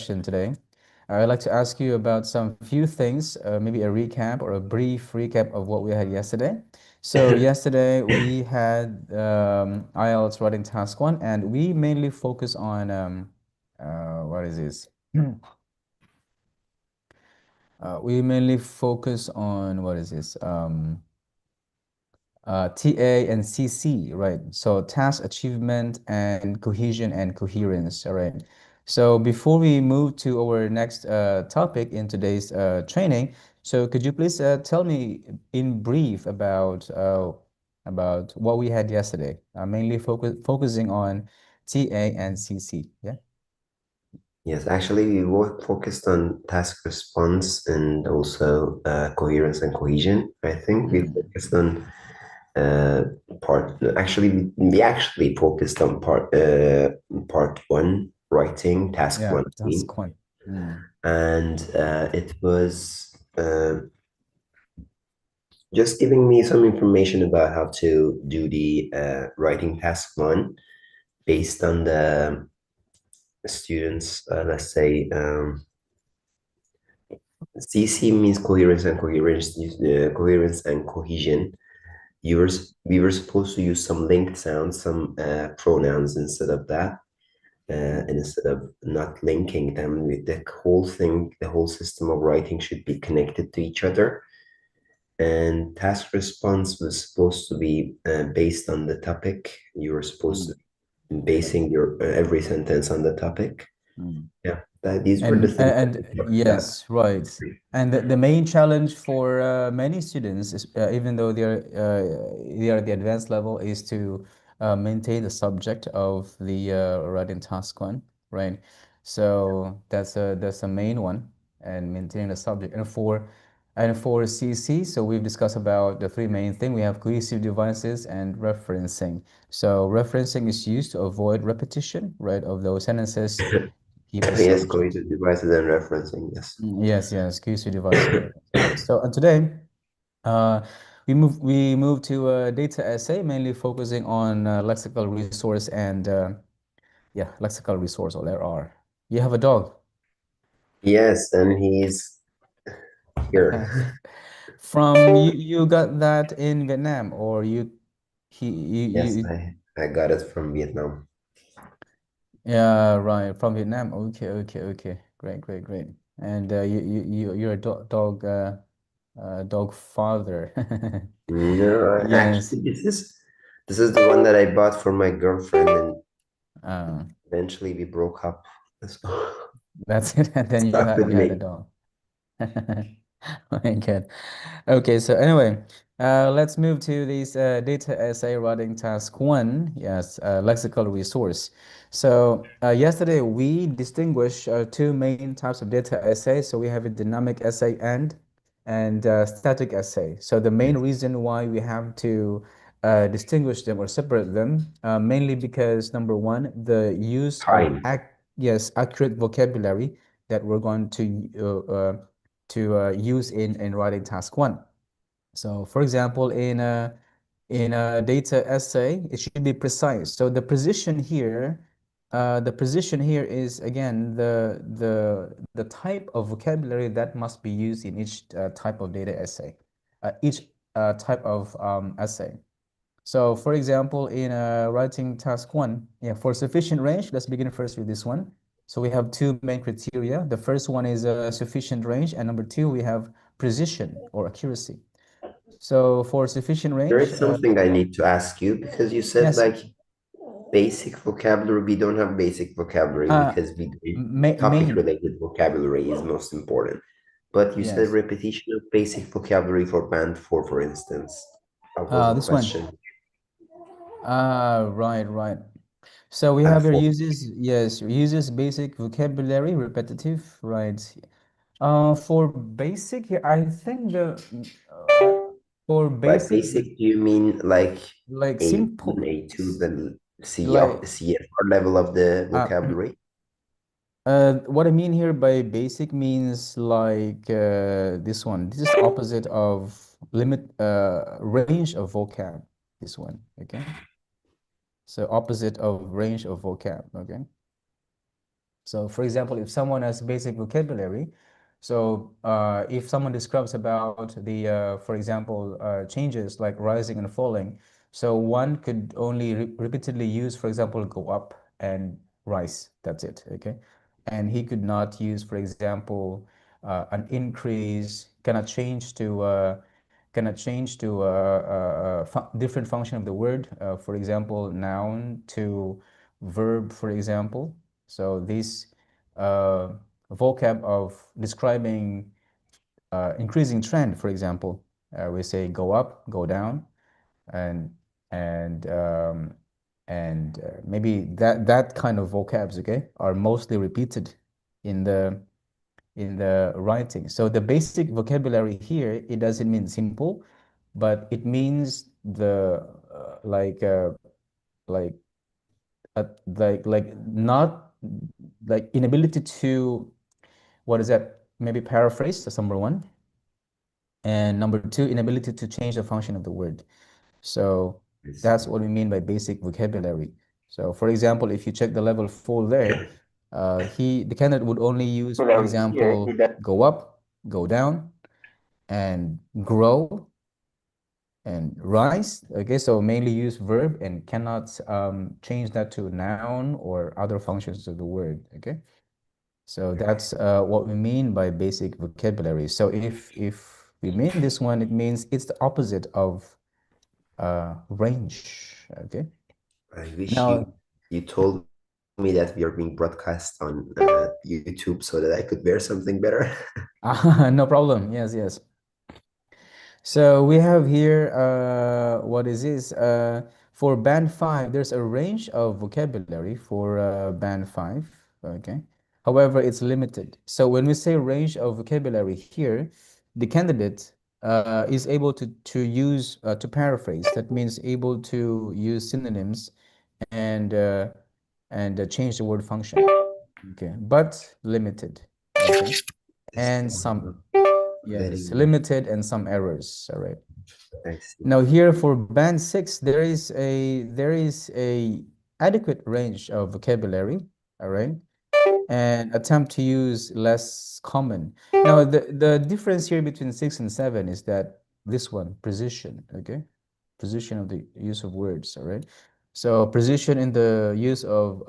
session today. I'd like to ask you about some few things, maybe a recap or a brief recap of what we had yesterday. So yesterday we had IELTS writing task 1, and we mainly focus on what is this? We mainly focus on what is this? TA and CC, right? So task achievement and cohesion and coherence, all right? So before we move to our next topic in today's training, so could you please tell me in brief about what we had yesterday, mainly focusing on TA and CC, yeah? Yes, actually, we both focused on task response and also coherence and cohesion. I think we focused on uh, we actually focused on part one, writing, task Yeah, one, I that's mean. quite. Mm. And it was just giving me some information about how to do the writing task one based on the students, let's say. CC means coherence and cohesion. We were supposed to use some linked sounds, some pronouns instead of that, and instead of not linking them. The whole thing, the whole system of writing should be connected to each other. And task response was supposed to be based on the topic. You were supposed to Mm. be basing your every sentence on the topic. Mm. Yeah, these were the things that we And talked about. yes, right. And the main challenge for many students is even though they are at the advanced level is to maintain the subject of the writing task one, right? So that's a main one, and maintaining the subject. And for CC, so we've discussed about the three main things. We have cohesive devices and referencing. So referencing is used to avoid repetition, right, of those sentences, keep the Yes, subject. cohesive devices and referencing. Yes. Yes, yes, QC device and reference. Yes. So today, uh, we move to data essay, mainly focusing on lexical resource and yeah, lexical resource or LR. You have a dog. Yes, and he's here. From you got that in Vietnam or you he Yes, you I got it from Vietnam. yeah, right, from Vietnam. Okay, okay, okay. Great, great, great. And you're a dog father. No, Yes. actually, this is the one that I bought for my girlfriend, and Uh, eventually we broke up. So that's it. And then stuck with you had a me. dog. My God. Okay, so anyway, let's move to this data essay writing task 1. Yes, lexical resource. So yesterday we distinguished two main types of data essay. So we have a dynamic essay and static essay. So the main reason why we have to distinguish them or separate them, mainly because number one, the use of Time. accurate vocabulary that we're going to use in writing task 1. So for example, in a data essay, it should be precise. So the position here is again the type of vocabulary that must be used in each type of data essay, each type of essay. So for example, in writing task 1, yeah, for sufficient range, let's begin first with this one. So we have two main criteria. The first one is sufficient range, and number two, we have precision or accuracy. So for sufficient There range, is something I need to ask you because you said yes, like basic vocabulary. We don't have basic vocabulary uh, because topic main, related vocabulary is most important. But you said yes. repetition of basic vocabulary for band four, for instance. What was the This one. question? Right, right. So we Band have your four. uses, yes, uses basic vocabulary, repetitive, right? For basic here, I think for By basic, basic, do you mean like like A1, simple, A2, the like CFR level of the uh, vocabulary? what I mean here by basic means like this one. This is opposite of limit range of vocab. This one, okay? So opposite of range of vocab, okay? So for example, if someone has basic vocabulary, so if someone describes about the, for example, changes like rising and falling, so one could only repeatedly use, for example, go up and rise. That's it, okay? And he could not use, for example, an increase, cannot change to different function of the word. For example, noun to verb, for example. So this uh, vocab of describing increasing trend, for example, we say go up, go down, and and um, and maybe that kind of vocabs, okay, are mostly repeated in the writing. So the basic vocabulary here, it doesn't mean simple, but it means the like like not like inability to, what is that? Maybe paraphrase, that's number one. And number two, inability to change the function of the word. So I that's see. what we mean by basic vocabulary. So for example, if you check the level 4 there, the candidate would only use, for Vocabulary here, example, go up, go down, and grow and rise. Okay, so mainly use verb and cannot change that to noun or other functions of the word. Okay, so that's what we mean by basic vocabulary. So if we mean this one, it means it's the opposite of range. Okay. I wish Now, you told me that we are being broadcast on YouTube so that I could wear something better. no problem. Yes, yes. So we have here, what is this? For band 5, there's a range of vocabulary for band 5, okay? However, it's limited. So when we say range of vocabulary here, the candidate is able to paraphrase. That means able to use synonyms and change the word function, okay? But limited, okay? This And one some, not yes, very, limited and some errors, all right? I see. Now here for band 6, there is a adequate range of vocabulary, all right? And attempt to use less common. Now the difference here between 6 and 7 is that this one, precision, okay? Precision of the use of words, all right? So precision in the use of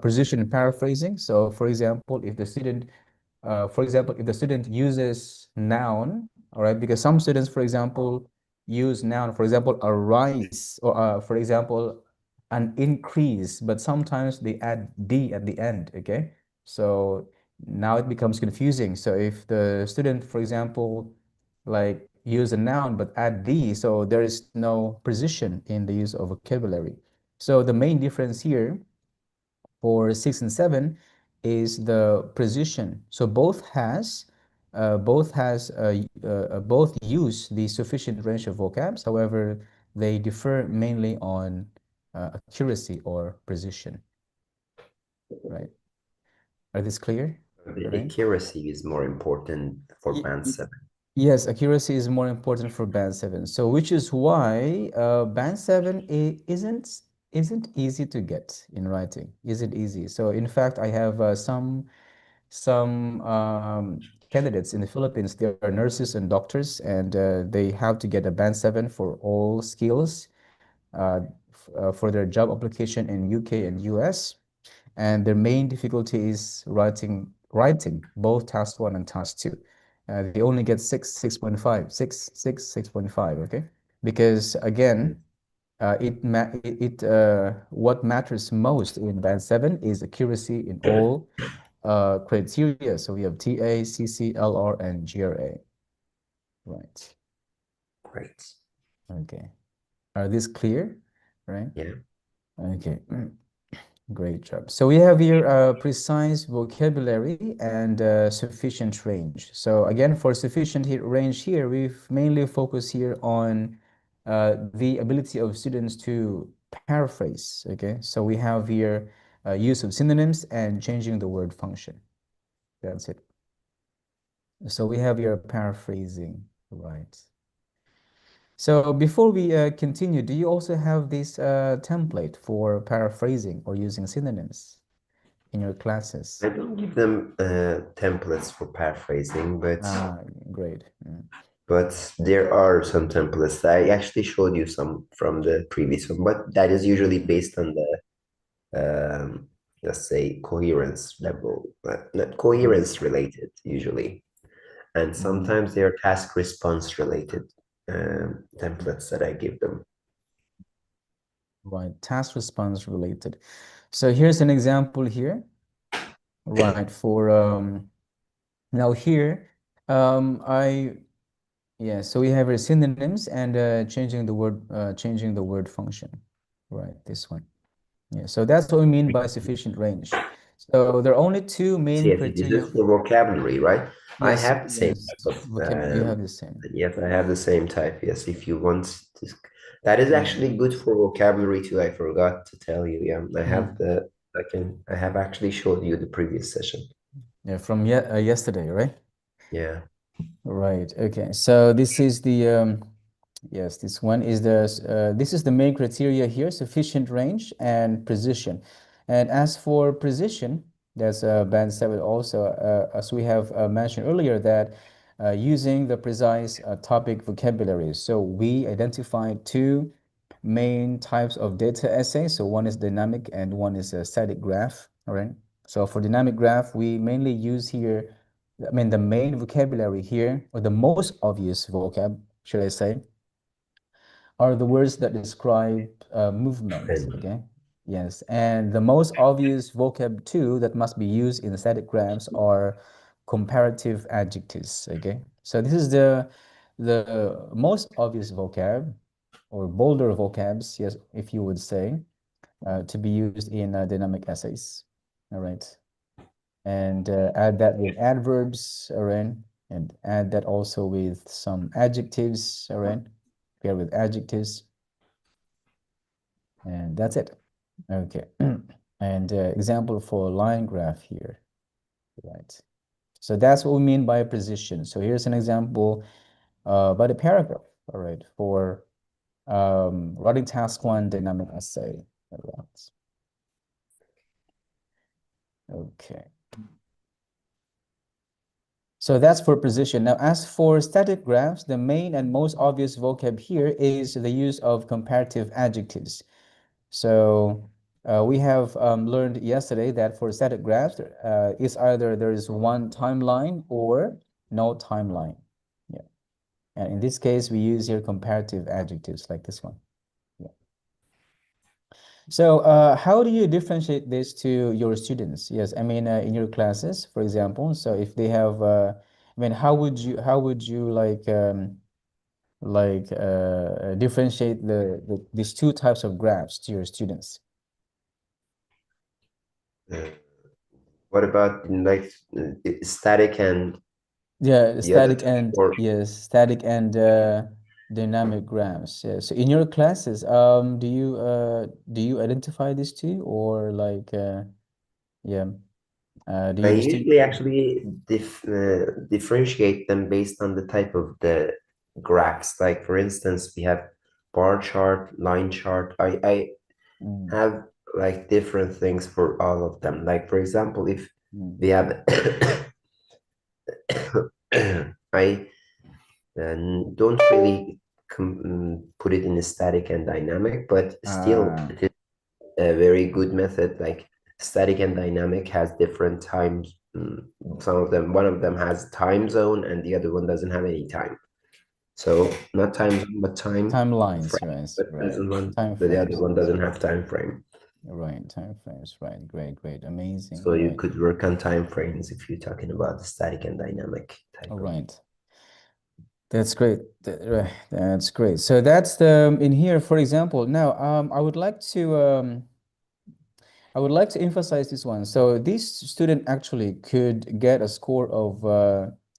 precision in paraphrasing. So for example, if the student uses noun, all right, because some students, for example, use noun, for example, a rise, or for example, an increase, but sometimes they add D at the end, okay? So now it becomes confusing. So if the student, for example, like use a noun but add D, so there is no precision in the use of vocabulary. So the main difference here for 6 and 7 is the precision. So both use the sufficient range of vocabs. However, they differ mainly on accuracy or precision, right? Are this clear? The Right? accuracy is more important for Y- band y- 7. Yes, accuracy is more important for band 7. So which is why band 7 isn't easy to get in writing. Isn't easy. So in fact, I have some candidates in the Philippines. They are nurses and doctors, and they have to get a band 7 for all skills for their job application in UK and US. And their main difficulty is writing both task 1 and task 2. They only get 6.5, 6.5, okay? Because again, what matters most in band 7 is accuracy in all criteria. So we have TA, CC, LR, and GRA. Right. Great. Okay. Are these clear? Right. Yeah. Okay. Great job. So we have here precise vocabulary and sufficient range. So again, for sufficient range here, we've mainly focused here on the ability of students to paraphrase. Okay. So we have here use of synonyms and changing the word function. That's it. So we have your paraphrasing, right? So before we continue, do you also have this template for paraphrasing or using synonyms? in your classes? I don't give them templates for paraphrasing, Ah, great. Mm. but there are some templates. I actually showed you some from the previous one, but that is usually based on the let's say coherence level, not Mm. coherence related usually, and Mm. sometimes they are task response related templates that I give them. Right, task response related. So here's an example here, right, for now here, I yeah, so we have our synonyms and changing the word function. Right, this one. Yeah, so that's what we mean by sufficient range. So there are only two main Yes, this criteria. is for vocabulary, right? I Yes, have the same yes, type of vocab, you have the same. yes, I have the same type. Yes, if you want to, that is Mm. actually good for vocabulary too. I forgot to tell you. Yeah, Mm. I have actually showed you the previous session. Yeah, from yesterday, right? Yeah. Right. Okay. So this is the yes, this one is this is the main criteria here, sufficient range and precision. And as for precision, that's band 7 also, as we have mentioned earlier, that using the precise topic vocabulary. So we identified two main types of data essays. So one is dynamic and one is a static graph. All right. So for dynamic graph, we mainly use here, I mean, the main vocabulary here, or the most obvious vocab, should I say, are the words that describe movement, And okay? Yes, and the most obvious vocab too that must be used in the static graphs are comparative adjectives, okay? So this is the most obvious vocab or bolder vocabs, yes, if you would say, to be used in dynamic essays, all right? And add that with adverbs, all right? And add that also with some adjectives, all right? Pair with adjectives, and that's it. Okay. And example for line graph here, right? So that's what we mean by a precision. So here's an example by the paragraph, all right, for writing task 1 dynamic essay. All right. Okay. So that's for precision. Now, as for static graphs, the main and most obvious vocab here is the use of comparative adjectives. So we have learned yesterday that for static graphs, it's either there is one timeline or no timeline. Yeah. And in this case, we use here comparative adjectives like this one. Yeah. So how do you differentiate this to your students? Yes, I mean in your classes, for example. So if they have, I mean, how would you differentiate these two types of graphs to your students? uh, what about like static and Yeah, the other static type? and Or yes, static and dynamic graphs. Yeah. So in your classes, do you identify these two or like yeah, do I you usually distinguish? actually differentiate them based on the type of the graphs. Like for instance, we have bar chart, line chart. I Mm, have like different things for all of them. Like for example, if mm. we have I don't really put it in a static and dynamic, but still Ah, it is a very good method. Like static and dynamic has different times. Some of them, one of them has time zone, and the other one doesn't have any time. So not time zone, but time timelines, frame. right, But right. Time the other frames, one doesn't have time frame. right, time frames, right. Great, great, amazing. So All you right, could work on time frames if you're talking about the static and dynamic all type of. right. That's great. Right, that's great. So that's the in here, for example. Now, I would like to emphasize this one. So this student actually could get a score of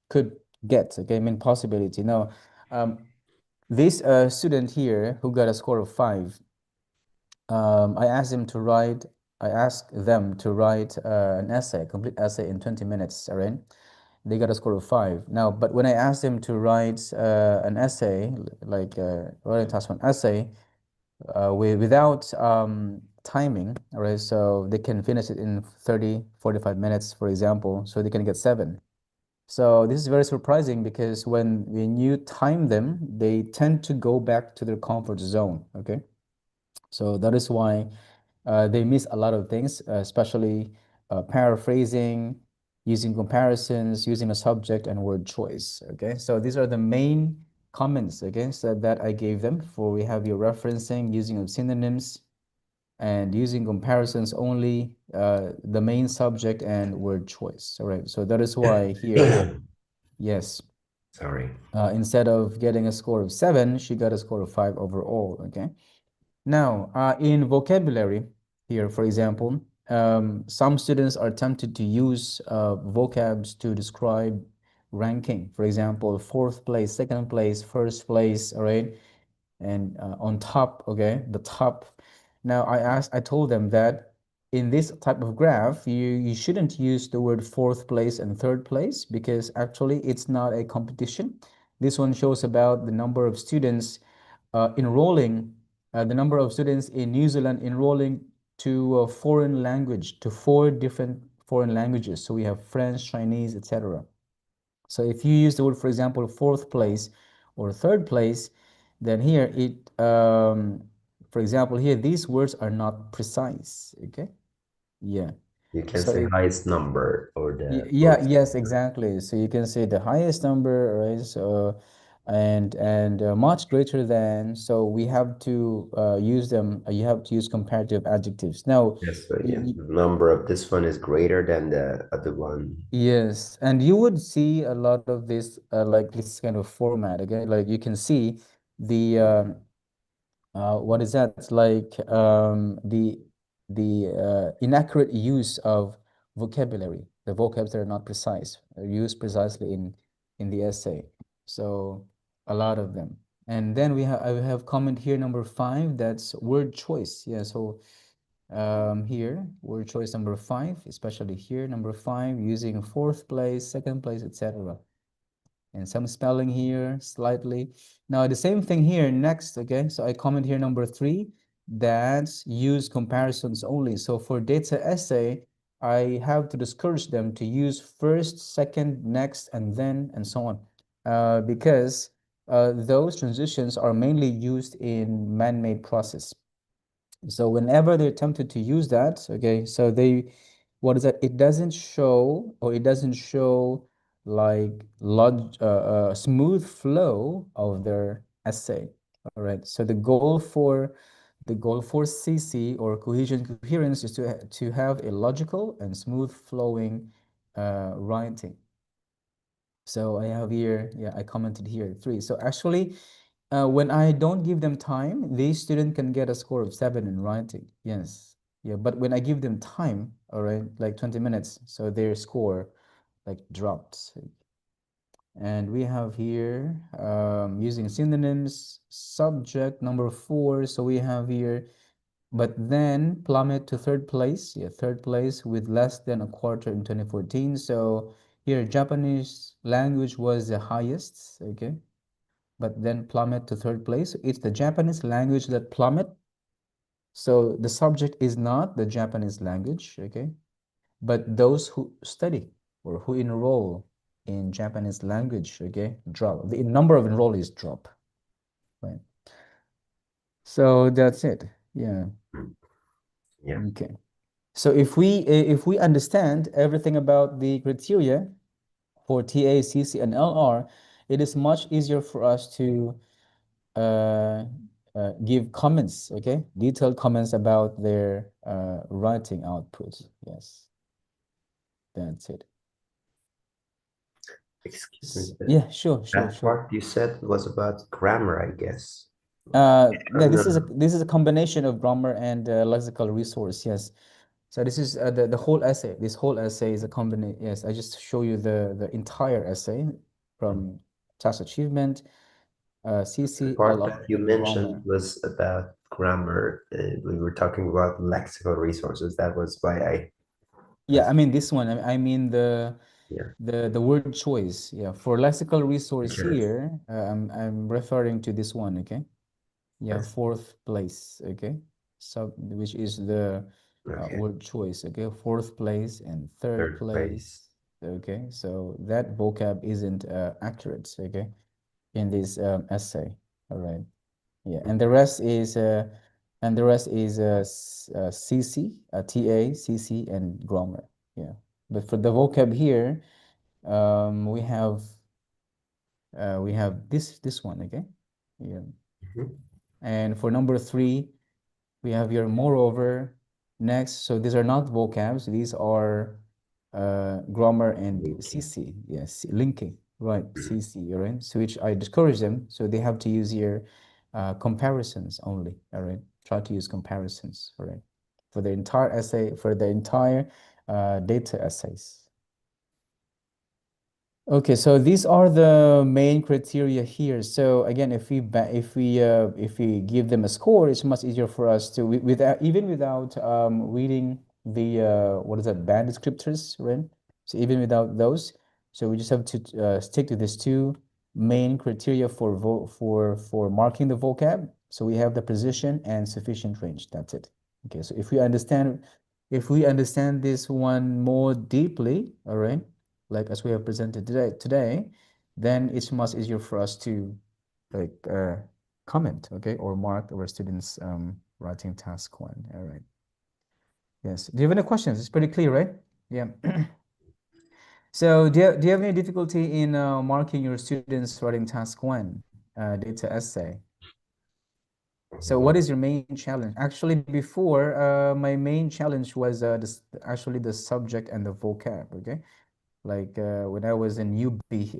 could get, okay, I mean possibility. Now, this student here who got a score of 5, I asked him to write, I asked them to write an essay, a complete essay in 20 minutes, all right? They got a score of 5. Now, but when I asked them to write an essay, like writing task 1 essay, without timing, all right? So they can finish it in 30, 45 minutes, for example, so they can get 7. So this is very surprising because when you time them, they tend to go back to their comfort zone, okay? So that is why they miss a lot of things, especially paraphrasing, using comparisons, using a subject and word choice. Okay, so these are the main comments, okay, so that I gave them. For we have your referencing, using of synonyms, and using comparisons only, the main subject and word choice. All right, so that is why here, yes, Sorry. instead of getting a score of 7, she got a score of 5 overall. Okay. Now, in vocabulary here, for example, some students are tempted to use vocabs to describe ranking. For example, 4th place, 2nd place, 1st place, all right? And on top, okay, the top. Now, I told them that in this type of graph, you shouldn't use the word 4th place and 3rd place because actually it's not a competition. This one shows about the number of students enrolling, the number of students in New Zealand enrolling to a foreign language, to 4 different foreign languages. So we have French, Chinese, etc. So if you use the word, for example, 4th place or 3rd place, then here for example, here these words are not precise. Okay, yeah. You can So say if, highest number or the yeah, most yes, number. exactly. So you can say the highest number, right? So and much greater than. So we have to use them. You have to use comparative adjectives. Now, Yes, so yeah, y the number of this one is greater than the other one. yes, and you would see a lot of this like this kind of format. Okay, like you can see the what is that? It's like the inaccurate use of vocabulary. The vocabs that are not precise, are used precisely in the essay. So a lot of them. And then I have comment here number 5. That's word choice. Yeah. So here word choice number 5, especially here number 5, using 4th place, 2nd place, etc. And some spelling here slightly. Now the same thing here next, okay? So I comment here number 3, that's use comparisons only. So for data essay, I have to discourage them to use first, second, next, and then, and so on. Because those transitions are mainly used in man-made process. So whenever they're tempted to use that, okay, so what is that? It doesn't show, or it doesn't show like smooth flow of their essay. All right. So the goal for CC or cohesion coherence is to have a logical and smooth flowing writing. So I have here, yeah, I commented here 3. So actually, when I don't give them time, these student can get a score of 7 in writing. Yes. Yeah, but when I give them time, all right, like 20 minutes, so their score like drops. And we have here using synonyms, subject number 4. So we have here, but then plummet to 3rd place. Yeah, 3rd place with less than a quarter in 2014. So here Japanese language was the highest, okay, but then plummet to 3rd place. It's the Japanese language that plummet. So the subject is not the Japanese language, okay, but those who study or who enroll in Japanese language, okay, drop. The number of enrollees drop, right? So that's it. Yeah. Yeah. Okay. So if we understand everything about the criteria for TA, CC, and LR, it is much easier for us to uh, give comments, okay? Detailed comments about their writing output. Yes, that's it. Excuse me. Yeah, sure, sure, That sure. part you said was about grammar, I guess. Yeah, No, this is a combination of grammar and lexical resource. Yes. So this is the whole essay. This whole essay is a combination. Yes, I just show you the entire essay from task achievement, the CC, part LR, that you and mentioned grammar. was about grammar. We were talking about lexical resources. That was why I Yeah, was, I mean this one. I mean yeah. the word choice. Yeah, for lexical resource Okay. here, I'm referring to this one. Okay. Yeah, Yes. 4th place. Okay. which is the Okay. word choice. Okay, fourth place and third Third place. place. Okay, so that vocab isn't accurate. Okay, in this essay. All right. Yeah, and the rest is CC, TA, CC, and grammar. Yeah, but for the vocab here, we have this one. Okay, yeah, Mhm. and for number three, we have your moreover next. So these are not vocabs. These are grammar and Linking. CC. Yes, linking. Right, CC. All right. So which I discourage them. So they have to use here comparisons only. All right. Try to use comparisons. All right. For the entire essay, for the entire data essays. Okay, so these are the main criteria here. So again, if we give them a score, it's much easier for us to without even without reading the what is that band descriptors, right? So even without those, so we just have to stick to these two main criteria for for marking the vocab. So we have the precision and sufficient range. That's it. Okay, so if we understand this one more deeply, all right, like as we have presented today, then it's much easier for us to like comment, okay, or mark our students writing task one. All right. Yes. Do you have any questions? It's pretty clear, right? Yeah. So do you have any difficulty in marking your students writing task one, data essay? So what Mhm. is your main challenge? Actually, before my main challenge was actually the subject and the vocab, okay? Like when I was a newbie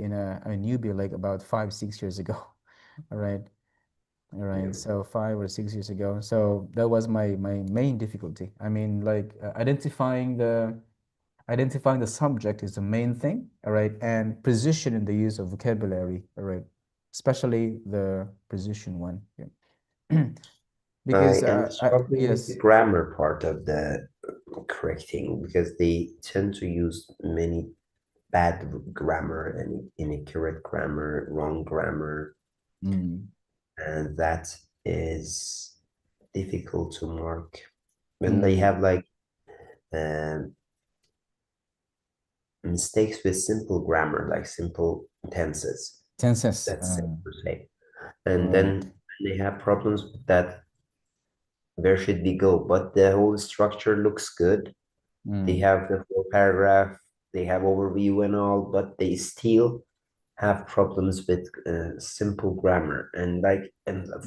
a newbie like about 5 6 years ago. All right, all Yeah. right. So 5 or 6 years ago. So that was my main difficulty. I mean, like identifying the subject is the main thing. All right, and precision in the use of vocabulary. All right, especially the precision one. Yeah. Because I am struggling with the yes. grammar part of the correcting because they tend to use many bad grammar and inaccurate grammar, wrong grammar, Mm, and that is difficult to mark. When they mm. have like um, mistakes with simple grammar, like simple tenses, Tenses. that's it per se. And Right. then they have problems with that, where should we go? But the whole structure looks good. They Mm, have the full paragraph, they have overview and all, but they still have problems with simple grammar. And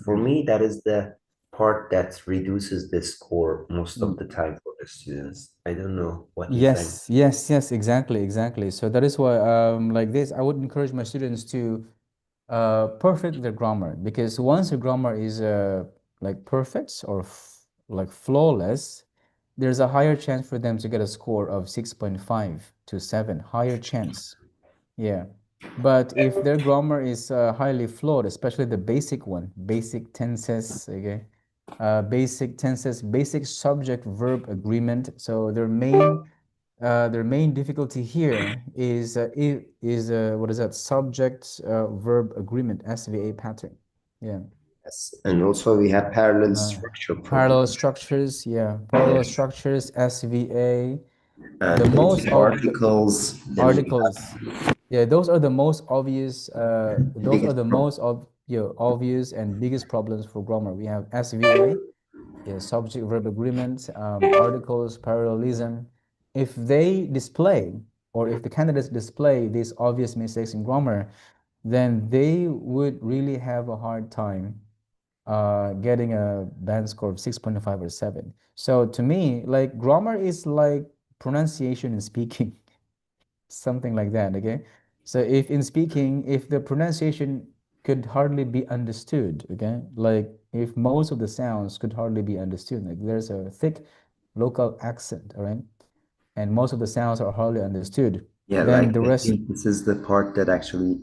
for mm, me, that is the part that reduces the score most of mm. the time for the students. I don't know what you think. Yes, yes, yes, exactly, exactly. So that is why, like this, I would encourage my students to perfect their grammar because once your grammar is like perfect or like flawless, there's a higher chance for them to get a score of 6.5 to 7, higher chance. Yeah. But if their grammar is highly flawed, especially the basic one, basic tenses, okay, basic tenses, basic subject verb agreement. So their main difficulty here is what is that subject verb agreement SVA pattern. Yeah. Yes. And also we have parallel Uh, structure Parallel problems. structures, yeah, parallel structures SVA. The And most the of the articles, then we articles. Yeah, those are the most obvious. have Those are biggest the problem. most obvious and biggest problems for grammar. We have SVA, yeah, subject verb agreement, articles, parallelism. If they display, or if the candidates display these obvious mistakes in grammar, then they would really have a hard time getting a band score of 6.5 or 7. So to me, like grammar is like pronunciation and speaking. Something like that, okay? So if in speaking, if the pronunciation could hardly be understood, okay? Like if most of the sounds could hardly be understood, like there's a thick local accent, all right? And most of the sounds are hardly understood, Yeah, then like the I rest, think this is the part that actually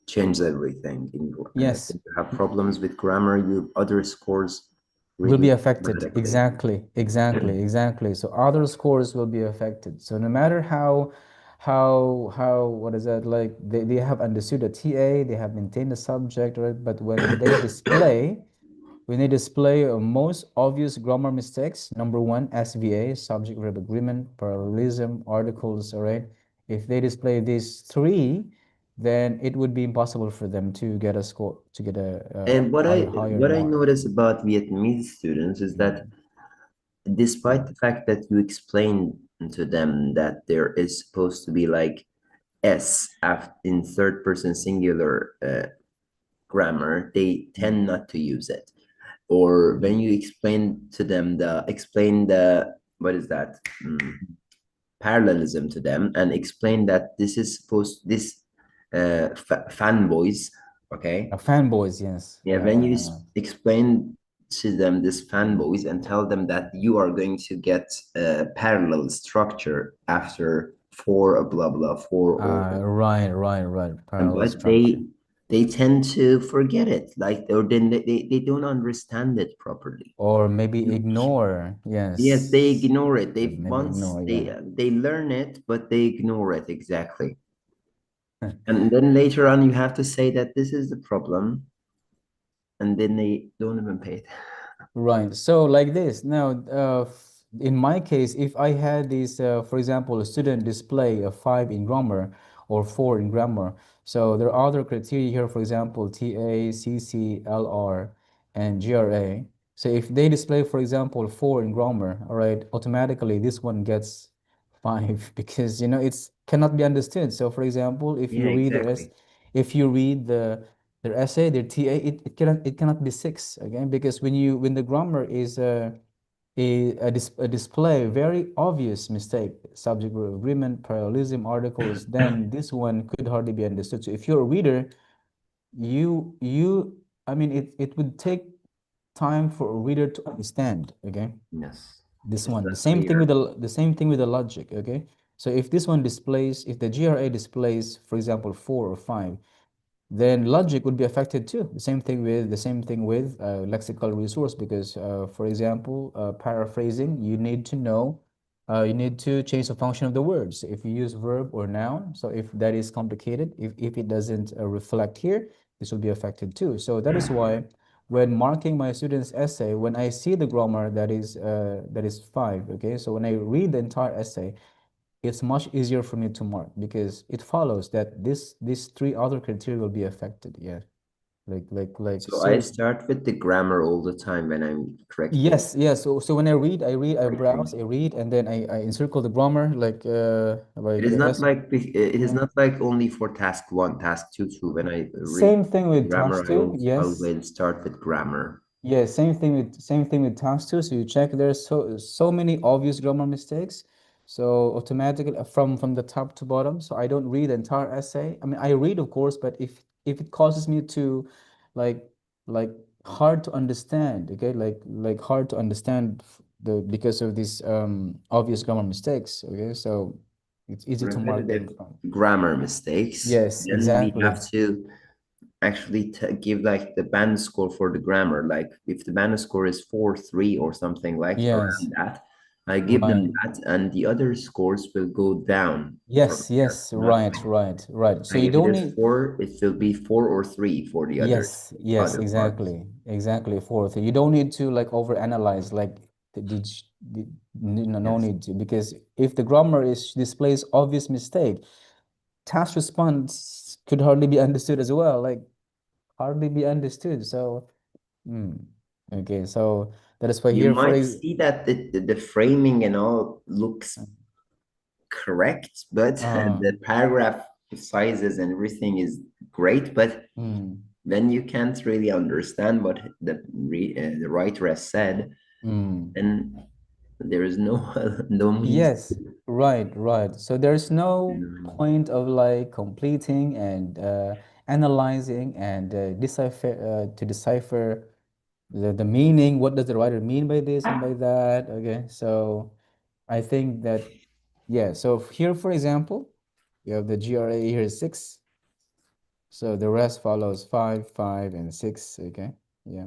changes everything. yes, If you have problems with grammar, your other scores will be really affected. dramatically. Exactly, exactly, exactly. So other scores will be affected. So no matter how what is that like they have understood the TA, they have maintained the subject, right? But when they display when they display most obvious grammar mistakes, number one, SVA, subject verb agreement, parallelism, articles, all right? If they display these three, then it would be impossible for them to get a score, to get a And higher what I mark. notice about Vietnamese students is that despite the fact that you explain to them that there is supposed to be like in third person singular grammar, they tend not to use it. Or when you explain to them the what is that? Parallelism to them and explain that this is supposed this fanboys, okay? Fanboys, yes. Yeah, when you explain to them this fanboys and tell them that you are going to get a parallel structure after for a blah blah for or Right. Parallel but structure. they tend to forget it, like, or then they don't understand it properly. Or maybe ignore, Yes, they yes. ignore it. They Maybe once ignore, yeah. they learn it, but they ignore it exactly. And then later on, you have to say that this is the problem, and then they don't even pay it. Right. So like this. Now, in my case, if I had this, for example, a student display a 5 in grammar or 4 in grammar, so there are other criteria here, for example, TA, CC, LR, and GRA. So if they display, for example, 4 in grammar, all right, automatically this one gets 5 because, it's cannot be understood. So for example, if Yeah, you read exactly. if you read their essay, their TA, it cannot be 6 again because when the grammar is a display very obvious mistake, subject verb agreement, parallelism, articles, then this one could hardly be understood. So if you're a reader, you I mean it would take time for a reader to understand, okay? Yes, This it's one, not clear. the same thing with the logic, okay? So if this one displays, if the GRA displays, for example, 4 or 5, then logic would be affected too. The same thing with lexical resource because, for example, paraphrasing, you need to change the function of the words. If you use verb or noun, so if that is complicated, if it doesn't reflect here, this will be affected too. So that is why when marking my student's essay, when I see the grammar that is 5, okay, so when I read the entire essay, it's much easier for me to mark because it follows that these three other criteria will be affected. Yeah, like So I so. start with the grammar all the time when I'm correcting. Yes, yes. So when I browse, I read, and then I encircle the grammar It like is the not S. like it is Yeah. not like only for task one, task two, too. When I read Same thing with grammar, task I two. always Yes. always start with grammar. Yeah, same thing with task two. So you check there's so many obvious grammar mistakes. So automatically from the top to bottom. So I don't read the entire essay. I mean, I read, of course, but if it causes me to like like hard to understand, okay, like hard to understand because of these obvious grammar mistakes, okay, so it's easy to mark them Repetitive from. grammar mistakes. Yes, Then we exactly. have to actually give like the band score for the grammar. Like if the band score is 4.3 or something like Yes, around that, I give them right. that, and the other scores will go down from there. Yes, Not right. So like you if it don't is need. 4, it will be 4 or 3 for the Yes, other parts. exactly. Fourth, you don't need to like overanalyze. Like, no Yes. need to, because if the grammar is displays obvious mistake, task response could hardly be understood as well. Like, hardly be understood. So, mm, okay. So that is why You here might see that the framing and all looks correct, but uh, the paragraph sizes and everything is great, but mm, then you can't really understand what the writer has said, mm. and there is no no means Yes, right. So there's no to, point of like completing and analyzing and decipher the meaning. What does the writer mean by this and by that? Okay, so I think that, yeah. So here, for example, you have the GRA here is 6. So the rest follows 5, 5, and 6. Okay, yeah.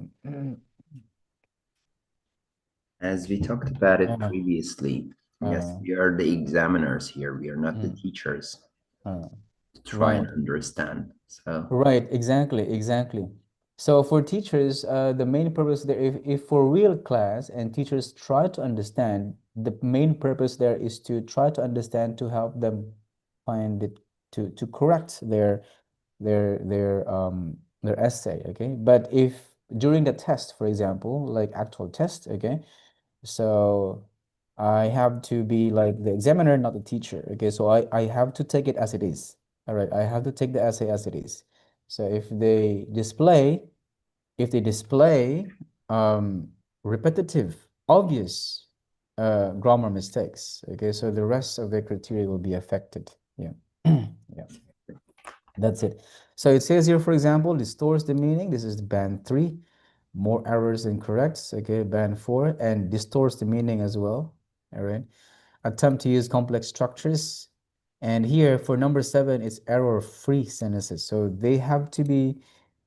as we talked about it Uh, previously. Yes, uh, we are the examiners here. We are not the mm, teachers uh, to try and right. understand. So Right, exactly. So for teachers, the main purpose there, if for real class and teachers try to understand, the main purpose there is to try to understand to help them find it to correct their essay, okay? But if during the test, for example, like actual test, okay, so I have to be like the examiner, not the teacher, okay? So I have to take it as it is. All right, I have to take the essay as it is. So if they display repetitive, obvious grammar mistakes, okay, so the rest of the criteria will be affected. Yeah. Yeah. That's it. So it says here, for example, distorts the meaning. This is band 3. More errors than corrects. Okay, band 4, and distorts the meaning as well. All right. Attempt to use complex structures. And here for number 7, it's error-free sentences. So they have to be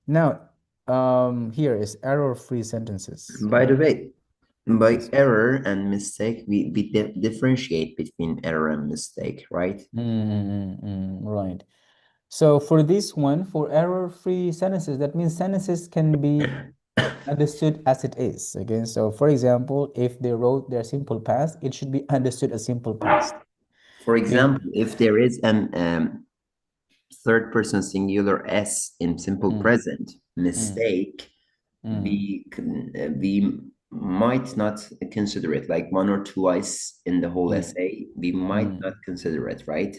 now. Here is error-free sentences. By the way, by Yes. error and mistake, we differentiate between error and mistake, right? Right. So for this one, for error-free sentences, that means sentences can be understood as it is. Okay, so for example, if they wrote their simple past, it should be understood as simple past. For If example, if there is an third person singular s in simple mm, present mm, mistake, mm, we might not consider it like one or twice in the whole mm, essay. We might mm, not consider it, right?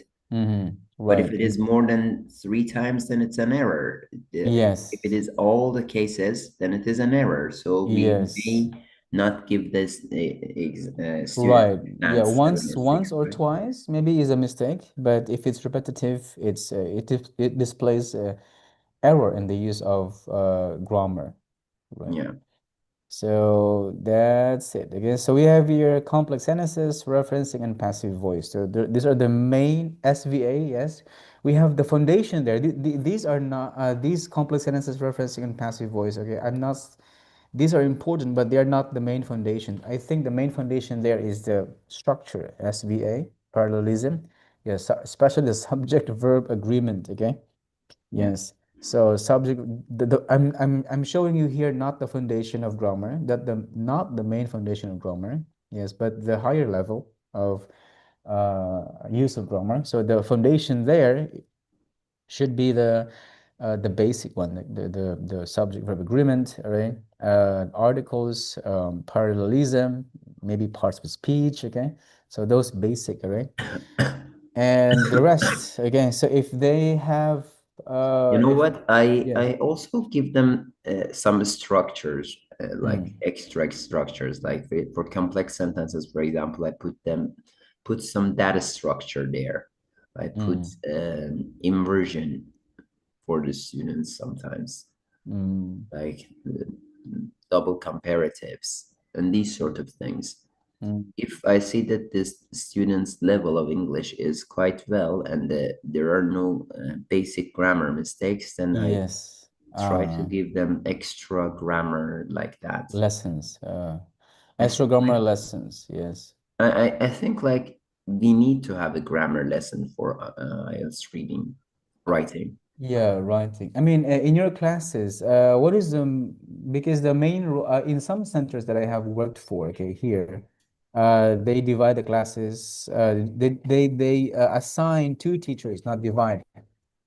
But if right. it is more than 3 times, then it's an error. If it Yes. is all the cases, then it is an error. So we Yes. may not give this student Right. a Yeah. chance to Once mistakes, or right? twice maybe is a mistake, but if it's repetitive, it displays error in the use of grammar. Right. Yeah. So that's it. Okay, so we have here complex sentences, referencing, and passive voice. So these are the main SVA. Yes, we have the foundation there. These are not these complex sentences, referencing, and passive voice. Okay, I'm not. These are important, but they are not the main foundation. I think the main foundation there is the structure, SVA, parallelism. Yes, especially the subject-verb agreement. Okay. Yeah. Yes. So subject I'm showing you here not the foundation of grammar, that the not the main foundation of grammar. Yes, but the higher level of use of grammar. So the foundation there should be the basic one, the subject verb agreement, all right? Articles, parallelism, maybe parts of speech, okay? So those basic, all right? And the rest again, so if they have You know if what? I yes. I also give them some structures, like Mm, extra structures, like for complex sentences, for example, I put some data structure there. I put mm, inversion for the students sometimes, mm, like double comparatives and these sort of things. mm. If I see that this student's level of English is quite well and there are no basic grammar mistakes, then I Yes. try to give them extra grammar like that. Lessons, I extra think grammar like lessons, yes. I think like we need to have a grammar lesson for IELTS reading, writing. Yeah, writing. I mean, in your classes, what is because the main in some centers that I have worked for, okay, here, they divide the classes. They assign two teachers, not divide.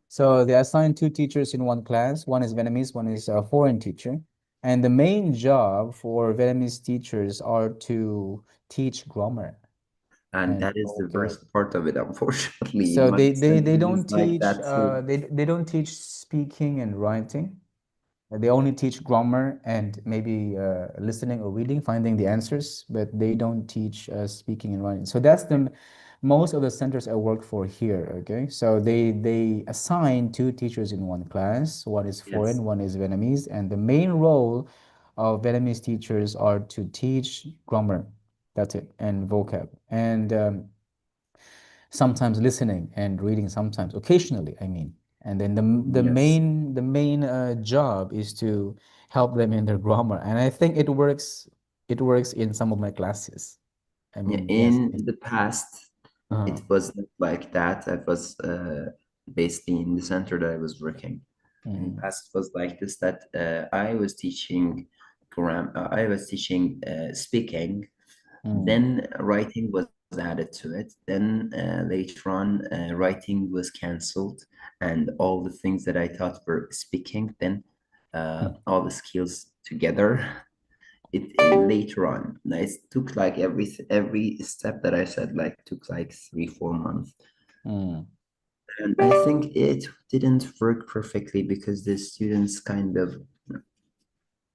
So they assign two teachers in one class. One is Vietnamese, one is a foreign teacher. And the main job for Vietnamese teachers are to teach grammar And and that is the vocab. worst part of it, unfortunately. In So my they center is don't like teach that too. they don't teach speaking and writing. They only teach grammar and maybe listening or reading, finding the answers, but they don't teach speaking and writing. So that's the most of the centers I work for here. Okay, so they assign two teachers in one class. One is Yes. foreign, one is Vietnamese, and the main role of Vietnamese teachers are to teach grammar. That's it, and vocab, and sometimes listening and reading, sometimes occasionally, I mean. And then Yes. the main job is to help them in their grammar, and I think it works in some of my classes. I Yeah, mean, yes. in the past, Uh, it was not like that. I was basically in the center that I was working. In Mm, past, it was like this, that I was teaching speaking, mm, then writing was added to it. Then later on, writing was cancelled, and all the things that I thought were speaking, then mm, all the skills together. It later on, it took like every step that I said, like took like 3 4 months, mm, and I think it didn't work perfectly because the students kind of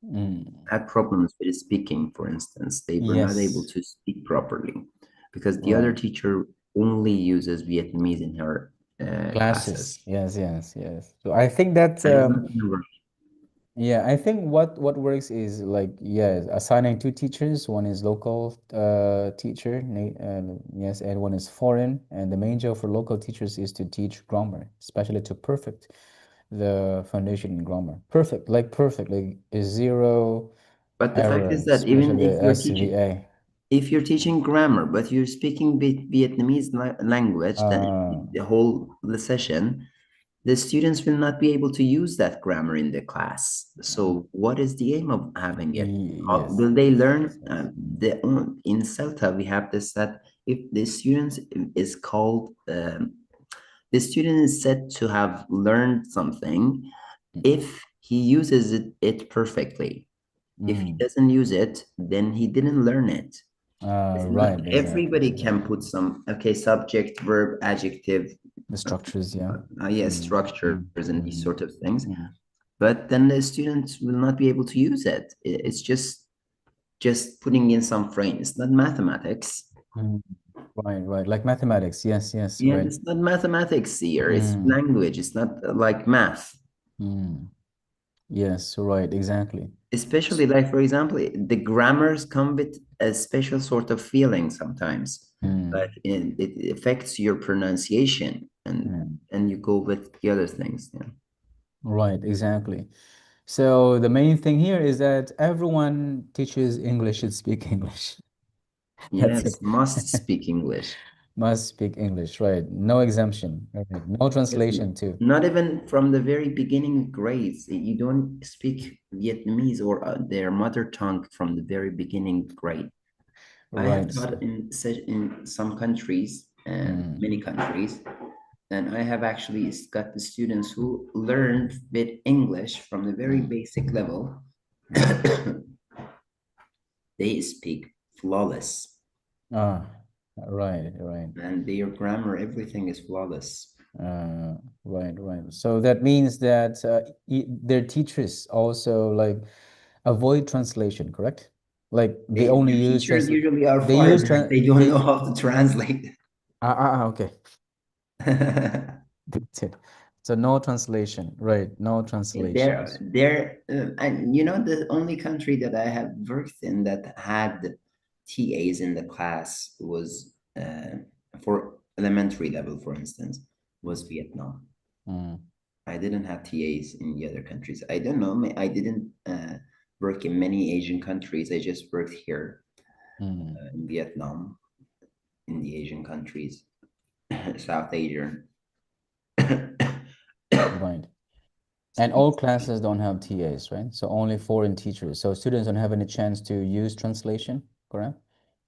mm. had problems with speaking. For instance, they were not able Yes, to speak properly because the other right. teacher only uses Vietnamese in her Classes. classes, Yes, yes, yes. So I think that and it's not gonna work. yeah, I think what works is like yeah, assigning two teachers. One is local teacher, yes, and one is foreign. And the main job for local teachers is to teach grammar, especially to perfect the foundation in grammar. Perfect, like a zero But the fact error, is that even especially SVA. if you're teaching grammar, but you're speaking Vietnamese language, then Uh, the whole the session, the students will not be able to use that grammar in the class. So, what is the aim of having it? yes, Will they learn? yes, yes. In CELTA, we have this, that if the student is called, the student is said to have learned something if he uses it perfectly. If he Mm. doesn't use it, then he didn't learn it. It's not Right, exactly, everybody can exactly. put some, okay, subject, verb, adjective, The structures, yeah. yes, Mm, structures mm, and these mm, sort of things. mm, But then the students will not be able to use it. It's just putting in some frame. It's not mathematics. mm. Right, right. Like mathematics. Yes, yes, Yeah, right. it's not mathematics here. It's Mm, language. It's not like math. mm. Yes, right, exactly. Especially like, for example, the grammars come with a special sort of feeling sometimes, but Mm, it affects your pronunciation, mm. and you go with the other things. Yeah. Right, exactly. So the main thing here is that everyone teaches English should speak English. That's it. Yes, must speak English. Must speak English, right? No exemption. Right. No Yes, translation too. not even from the very beginning grades. You don't speak Vietnamese or their mother tongue from the very beginning grade. I have Right. taught in some countries, Mm, many countries, and I have actually got the students who learned with English from the very mm, basic level. mm. They speak flawless, Ah, right, right. and their grammar, everything is flawless. Uh, right, right. So that means that their teachers also like avoid translation, correct? Like they only Their use teachers usually are they use foreigners. They don't know they how to translate. okay. That's it. So no translation, right? No There, translations. there, and the only country that I have worked in that had TAs in the class was, for elementary level, for instance, was Vietnam. Mm, I didn't have TAs in the other countries. I don't know. I didn't work in many Asian countries. I just worked here, mm, in Vietnam, in the Asian countries, South Asian. right. And all classes don't have TAs, right? So only foreign teachers. So students don't have any chance to use translation, correct?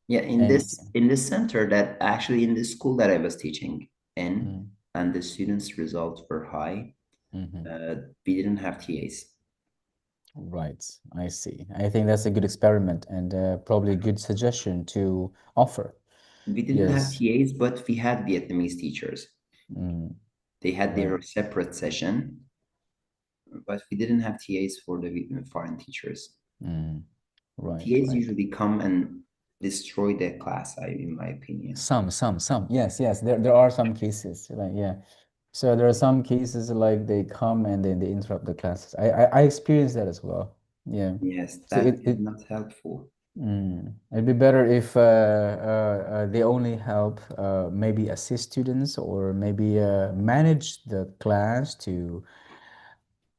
Yeah, in And this center, that actually in this school that I was teaching in, mm, and the students' results were high. mhm. We didn't have TAs. Right, I see. I think that's a good experiment and probably a good suggestion to offer. We didn't have Yes. TAs, but we had Vietnamese teachers. Mm, They had right. their separate session, but we didn't have TAs for the foreign teachers. Mm, right, TAs right. usually come and destroy the class, in my opinion. Some. Yes, yes. There are some cases, like yeah. So there are some cases like they come and then they interrupt the classes. I experienced that as well. Yeah. Yes, So that is not helpful. it'd be better if they only help maybe assist students or maybe manage the class to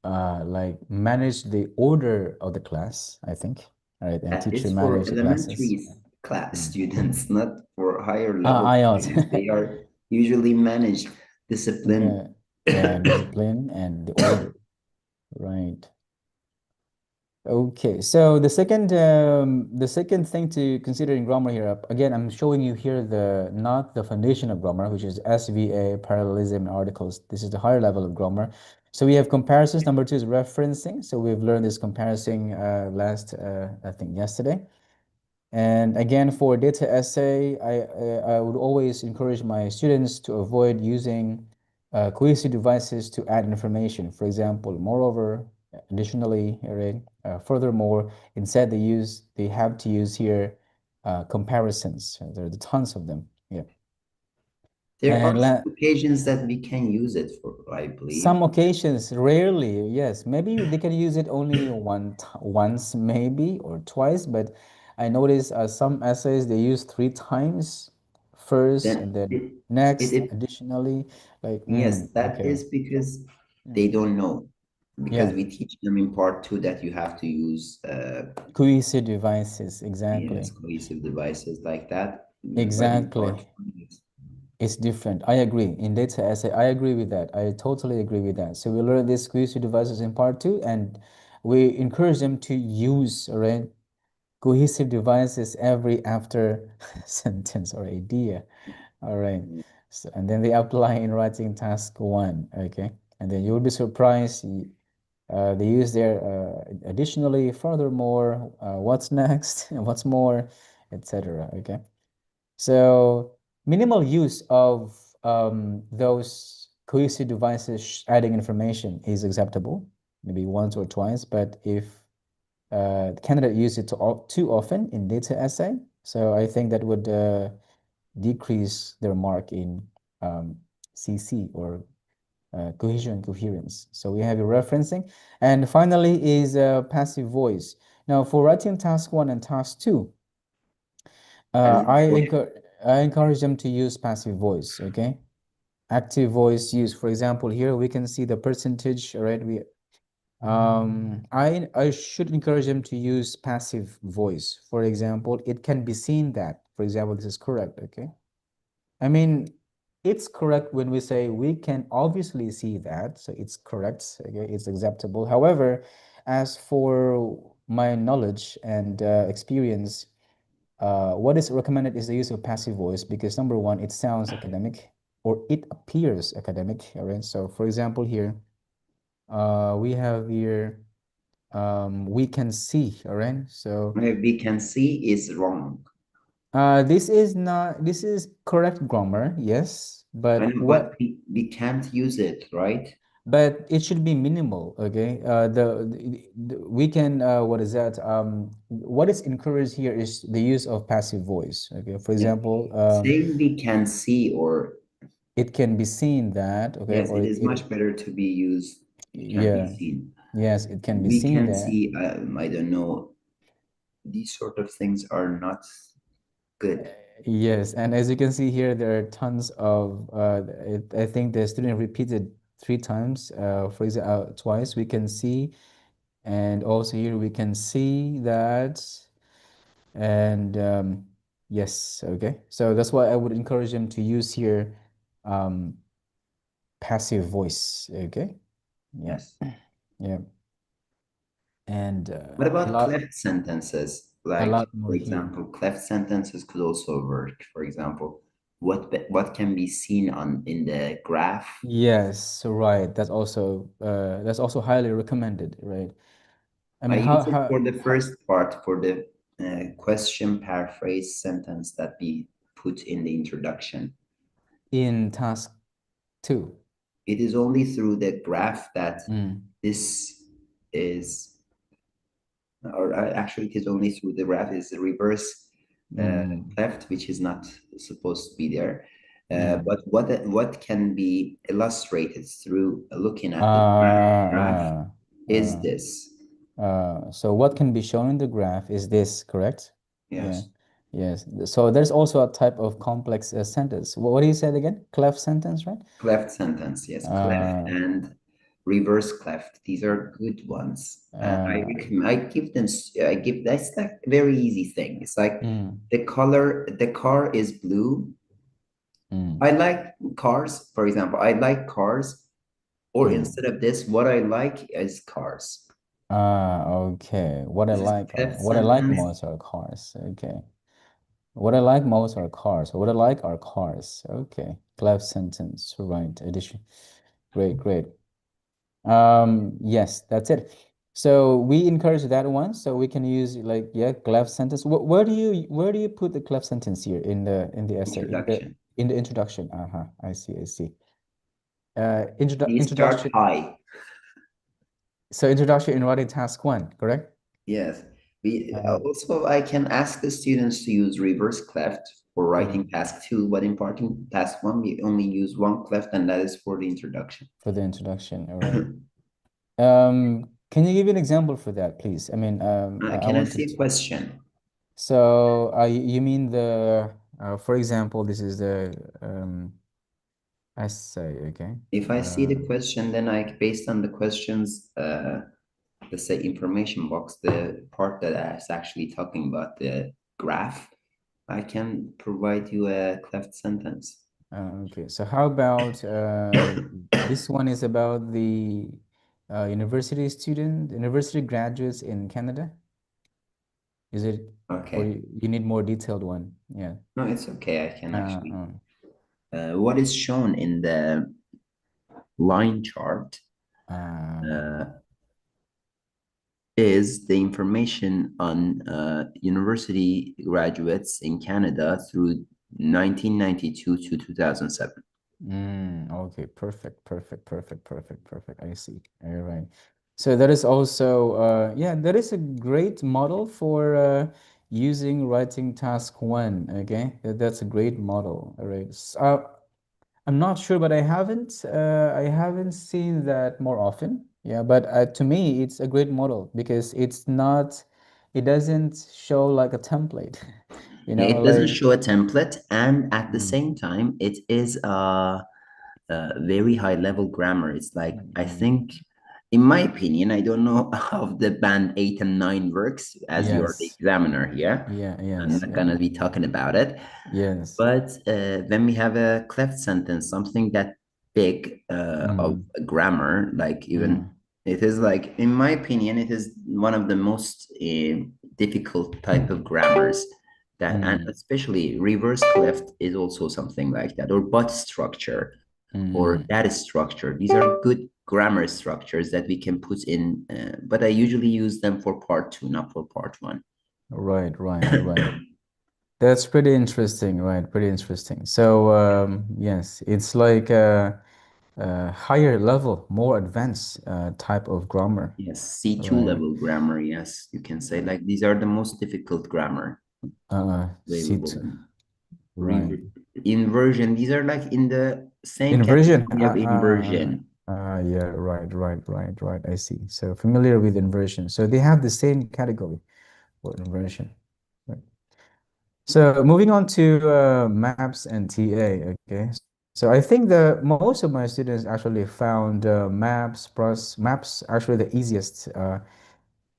like manage the order of the class, I think. All right, and That teacher is for manage the classes. elementary class Mm. students, not for higher level IELTS. students. They are usually managed, discipline. Yeah, yeah, discipline and the order. Right. Okay, so the second thing to consider in grammar here, again, I'm showing you here not the foundation of grammar, which is SVA, parallelism, and articles. This is the higher level of grammar. So we have comparisons. Number two is referencing. So we've learned this comparison I think yesterday. And again, for data essay, I would always encourage my students to avoid using cohesive devices to add information. For example, moreover, additionally, right, furthermore, instead they have to use here comparisons. There are tons of them. Yeah. There are And some occasions that we can use it for, I believe. some occasions, rarely, yes. Maybe they can use it only once, maybe, or twice, but I notice some essays they use three times, first and Then then it, next, it additionally, like, yes, that okay. is because they Mm. don't know. Because Yeah, we teach them in part two that you have to use cohesive devices, yes, exactly. cohesive devices like that. But in part Exactly. one, it's It's different. I agree. In data essay, I agree with that. I totally agree with that. So we learn these cohesive devices in part two, and we encourage them to use, right, cohesive devices every after sentence or idea. All right. So, and then they apply in writing task one. Okay. And then you'll be surprised. They use their additionally, furthermore, what's next, and what's more, etc. Okay. So minimal use of those cohesive devices adding information is acceptable, maybe once or twice. But if the candidate use it too often in data essay, so I think that would decrease their mark in CC, or cohesion and coherence. So we have your referencing. And finally is passive voice. Now for writing task one and task two, as I voice. encourage them to use passive voice, okay? Active voice use, for example, here we can see the percentage, right? I should encourage them to use passive voice. For example, it can be seen that, for example, this is correct, okay? I mean, it's correct when we say we can obviously see that, so it's correct, okay? It's acceptable. However, as for my knowledge and experience, what is recommended is the use of passive voice because number one, it sounds academic or it appears academic. All right. So for example, here we have here we can see. All right. So We can see is wrong. this is correct grammar, yes, I but know, but we can't use it, right? it should be minimal. Okay. We can what is that? What is encouraged here is the use of passive voice. Okay. For Yeah. example, Saying we can see, or it can be seen that, okay, yes, or it it, is it much better to be used. It can be yeah, seen. yes, it can be We seen can that. see, I don't know, these sort of things are not good. Yes, and as you can see here, there are tons of I think the student repeated three times, for example, twice we can see, and also here we can see that, and yes, okay, so that's why I would encourage them to use here um passive voice. Okay. Yeah. Yes. Yeah. And What a about lot cleft sentences? a Like, lot more for here. example, cleft sentences could also work. For example, what can be seen on in the graph? Yes, right. That's also highly recommended, right? I I mean, use it for the first part, for the question paraphrase sentence that we put in the introduction. in task two? It is only through the graph that Mm, this is, or actually, it is only through the graph is the reverse mm, cleft, which is not supposed to be there. mm. But what can be illustrated through looking at the graph Uh, is uh, this. so what can be shown in the graph is this, correct? Yeah. Yes. Yes. So there's also a type of complex sentence. What do you said again? Clef sentence, right? Cleft sentence, yes, cleft Uh, and reverse cleft. These are good ones. I uh, recommend. I give them. I give. That's like a very easy thing. It's like mm, the color. The car is blue. mm, I like cars. For example, I like cars Or instead of this, what I like is cars. Okay. What I This is like are fifth what I like sentence. most are cars. Okay. What I like most are cars. What I like are cars. Okay. Cleft sentence. Right. Addition. Great, great. Yes, that's it. So we encourage that one. So we can use like, yeah, cleft sentence. Where do you put the cleft sentence here in the essay, Introduction. in the introduction? Uh-huh. I see, I see. Please start Introduction. high. So introduction in writing task one, correct? Yes. We Uh, also I can ask the students to use reverse cleft for writing mm, task two, but in parting task one, we only use one cleft, and that is for the introduction. for the introduction, all right. Can you give an example for that, please? I mean, I Can I want see a to. question? So, you mean for example, this is the essay, okay? If I see the question, then based on the questions, let's say information box, the part that is actually talking about the graph, I can provide you a cleft sentence. Okay. So how about this one is about the university graduates in Canada? Is it, or Okay. you need more detailed one? Yeah. No, it's okay. I can Uh, actually. uh, What is shown in the line chart uh, uh, is the information on university graduates in Canada through 1992 to 2007. okay, perfect, perfect, perfect, perfect, perfect. I see. All right. So that is also, yeah, that is a great model for using writing task one. Okay, that's a great model. All right. I'm not sure, but I haven't seen that more often. Yeah, but to me, it's a great model because it doesn't show like a template. Yeah, it doesn't Like. show a template, and at the Mm, same time, it is very high level grammar. It's like, mm, I mm. think, in my opinion, I don't know how the band 8 and 9 works, as you are the Yes. examiner here. Yeah. I'm Yes. not Yeah. gonna be talking about it. Yes. But when we have a cleft sentence, something that big of Mm, grammar, like even mm, it is like, in my opinion, it is one of the most difficult type of grammars that, and mm, especially reverse cleft is also something like that, or but structure, or mm. that structure. These are good grammar structures that we can put in, but I usually use them for part two, not for part one. Right. Right. Right. That's pretty interesting. Right. Pretty interesting. So, yes, it's like a higher level, more advanced type of grammar. Yes, C2 Right. level grammar. Yes, you can say like these are the most difficult grammar Sit. available. Right. Inversion. These are like in the same Inversion. category of inversion. Yeah. Right. Right. Right. Right. I see. So familiar with inversion. So they have the same category for inversion. Right. So moving on to maps and TA, okay. So I think the most of my students actually found maps actually the easiest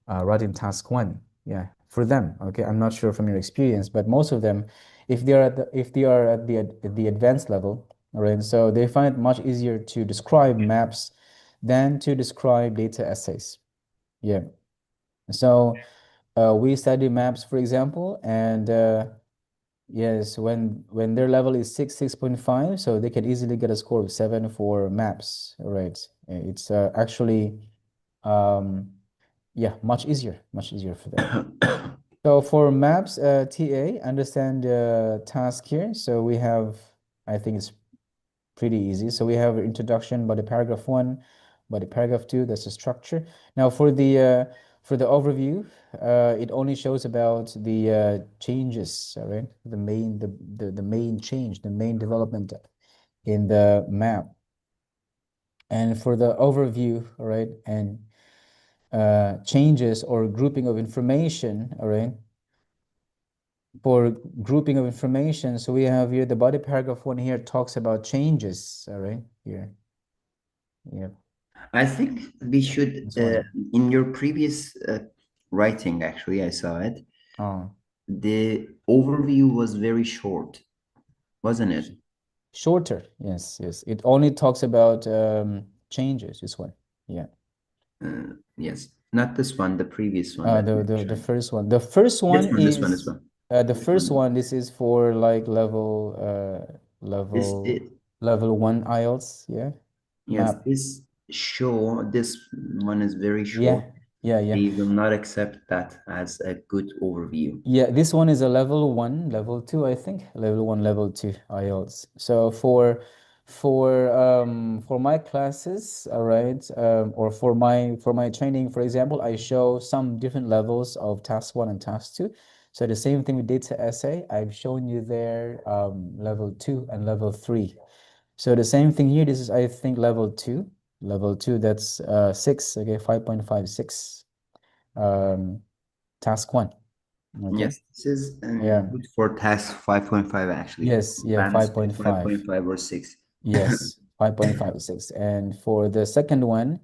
writing task one. Yeah, for them. Okay, I'm not sure from your experience, but most of them, if they are at the advanced level, all right, so they find it much easier to describe maps than to describe data essays. Yeah. So we study maps, for example, and yes, when their level is 6.5, so they can easily get a score of 7 for maps. All right. It's actually yeah, much easier for them. So for maps, TA, understand the task here. So we have, I think it's pretty easy. So we have introduction, body paragraph one, body paragraph two, that's the structure. Now for the overview, it only shows about the changes, all right? The main change, the main development in the map. And for the overview, all right, and changes or grouping of information, all right? For grouping of information, so we have here the body paragraph one here talks about changes, all right, here. Yeah. I think we should, This one. in your previous writing, actually, I saw it. Oh, The overview was very short, wasn't it? shorter. Yes, yes. It only talks about changes. This one, yeah. Yes, not this one, the previous one that you The mentioned. first one. The first This one one, this one, this is one. the This first one. one. This is for like This it level one IELTS. Yeah, yes, map. this show this one is very short. Yeah, yeah, yeah. They will not accept that as a good overview. Yeah, this one is a level one, level two, I think. Level one, level two IELTS. So for my classes, all right, or for my training, for example, I show some different levels of task one and task two. So the same thing with data essay, I've shown you there level two and level three. So the same thing here, this is I think level two. Level two, that's six, okay, 5.56. Task one. Okay. Yes, this is Yeah. good for task 5.5 actually. Yes. Yeah. Advanced to 5.5. 5.5 or 6. Yes. 5.56. And for the second one,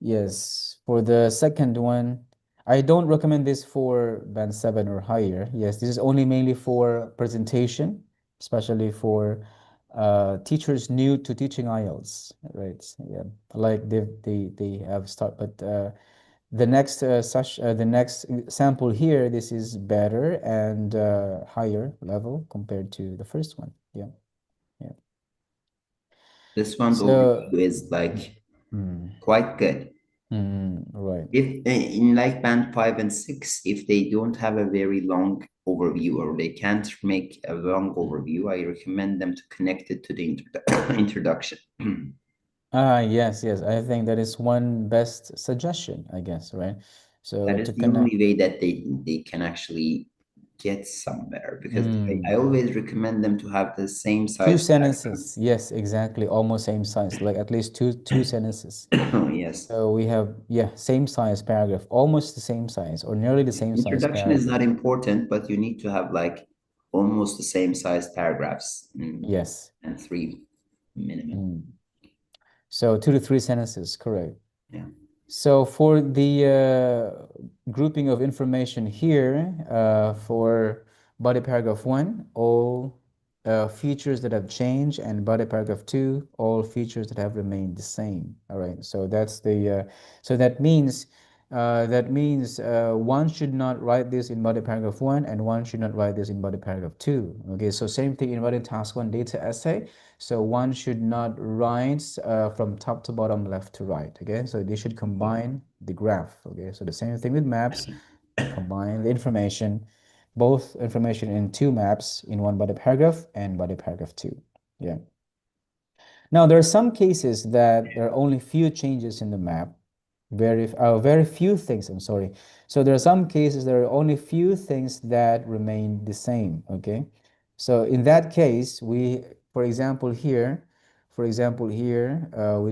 yes, for the second one, I don't recommend this for band 7 or higher. Yes, this is only mainly for presentation, especially for teachers new to teaching IELTS, right? Yeah, like they have start, but the next the next sample here, this is better and higher level compared to the first one. Yeah, yeah. This one's So, overview is like mm, quite good. right. If in like band 5 and 6, if they don't have a very long overview or they can't make a long overview, I recommend them to connect it to the introduction. Ah, yes, yes. I think that is one best suggestion, I guess, right? So That to is the connect. only way that they can actually get somewhere, because I Mm. always recommend them to have the same Two size sentences. Yes, exactly. Almost same size, like at least two sentences. paragraph. Yes. So we have, yeah, same size paragraph, almost the same size or nearly the same size Introduction is paragraph. not important, but you need to have like almost the same size paragraphs, Yes. and three minimum. Mm. So 2 to 3 sentences, correct. Yeah. So for the grouping of information here, for body paragraph one, all features that have changed, and body paragraph two, all features that have remained the same. All right. So that's the so that means one should not write this in body paragraph one, and one should not write this in body paragraph two. Okay. So same thing in writing task one data essay. So one should not write from top to bottom, left to right. Okay, so they should combine the graph. Okay, so the same thing with maps, combine the information, both information in two maps in one body paragraph and body paragraph two. Yeah. Now there are some cases that there are only few changes in the map, very few things. I'm sorry. So there are some cases there are only few things that remain the same. Okay, so in that case, for example here, we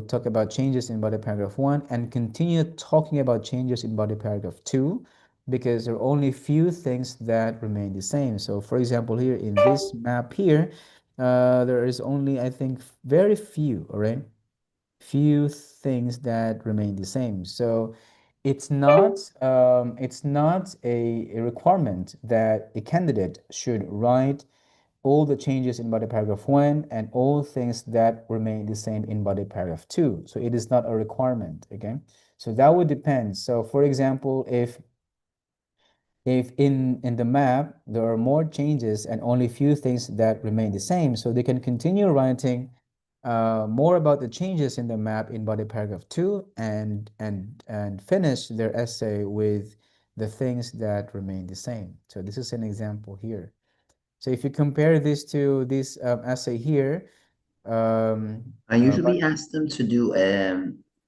talk about changes in body paragraph one and continue talking about changes in body paragraph two because there are only few things that remain the same. So for example, here in this map here, there is only, I think, very few, all right? Few things that remain the same. So it's not a requirement that a candidate should write all the changes in body paragraph one and all things that remain the same in body paragraph two. So it is not a requirement, okay? So that would depend. So for example, if in the map there are more changes and only few things that remain the same, so they can continue writing more about the changes in the map in body paragraph two and finish their essay with the things that remain the same. So this is an example here. So if you compare this to this essay here, I usually ask them to do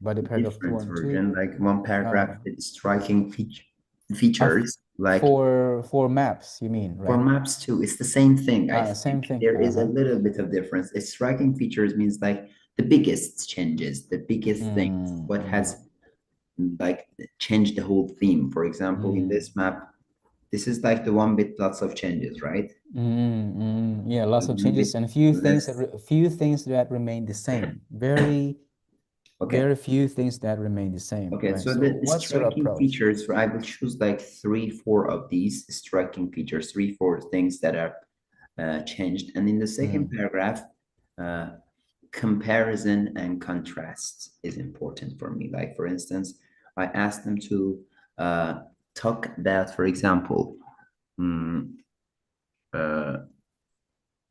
body paragraph different one, two, version, like one paragraph uh, with striking uh, features, like for maps, you mean, for right? maps too. It's the same thing. I Same think thing. there is a little bit of difference. It's striking features means like the biggest changes, the biggest things, Mm, what mm, has like changed the whole theme. For example, in mm, this map, this is like the one with lots of changes, right? Yeah, lots The of one with changes and less. few things that remain the same. Okay. Very few things that remain the same, Okay, right? so So the what's your striking approach? features, I will choose like three, four of these striking features, three, four things that are changed. And in the second Mm, paragraph, uh, comparison and contrast is important for me. Like, for instance, I asked them to talk about, for example, mm, uh,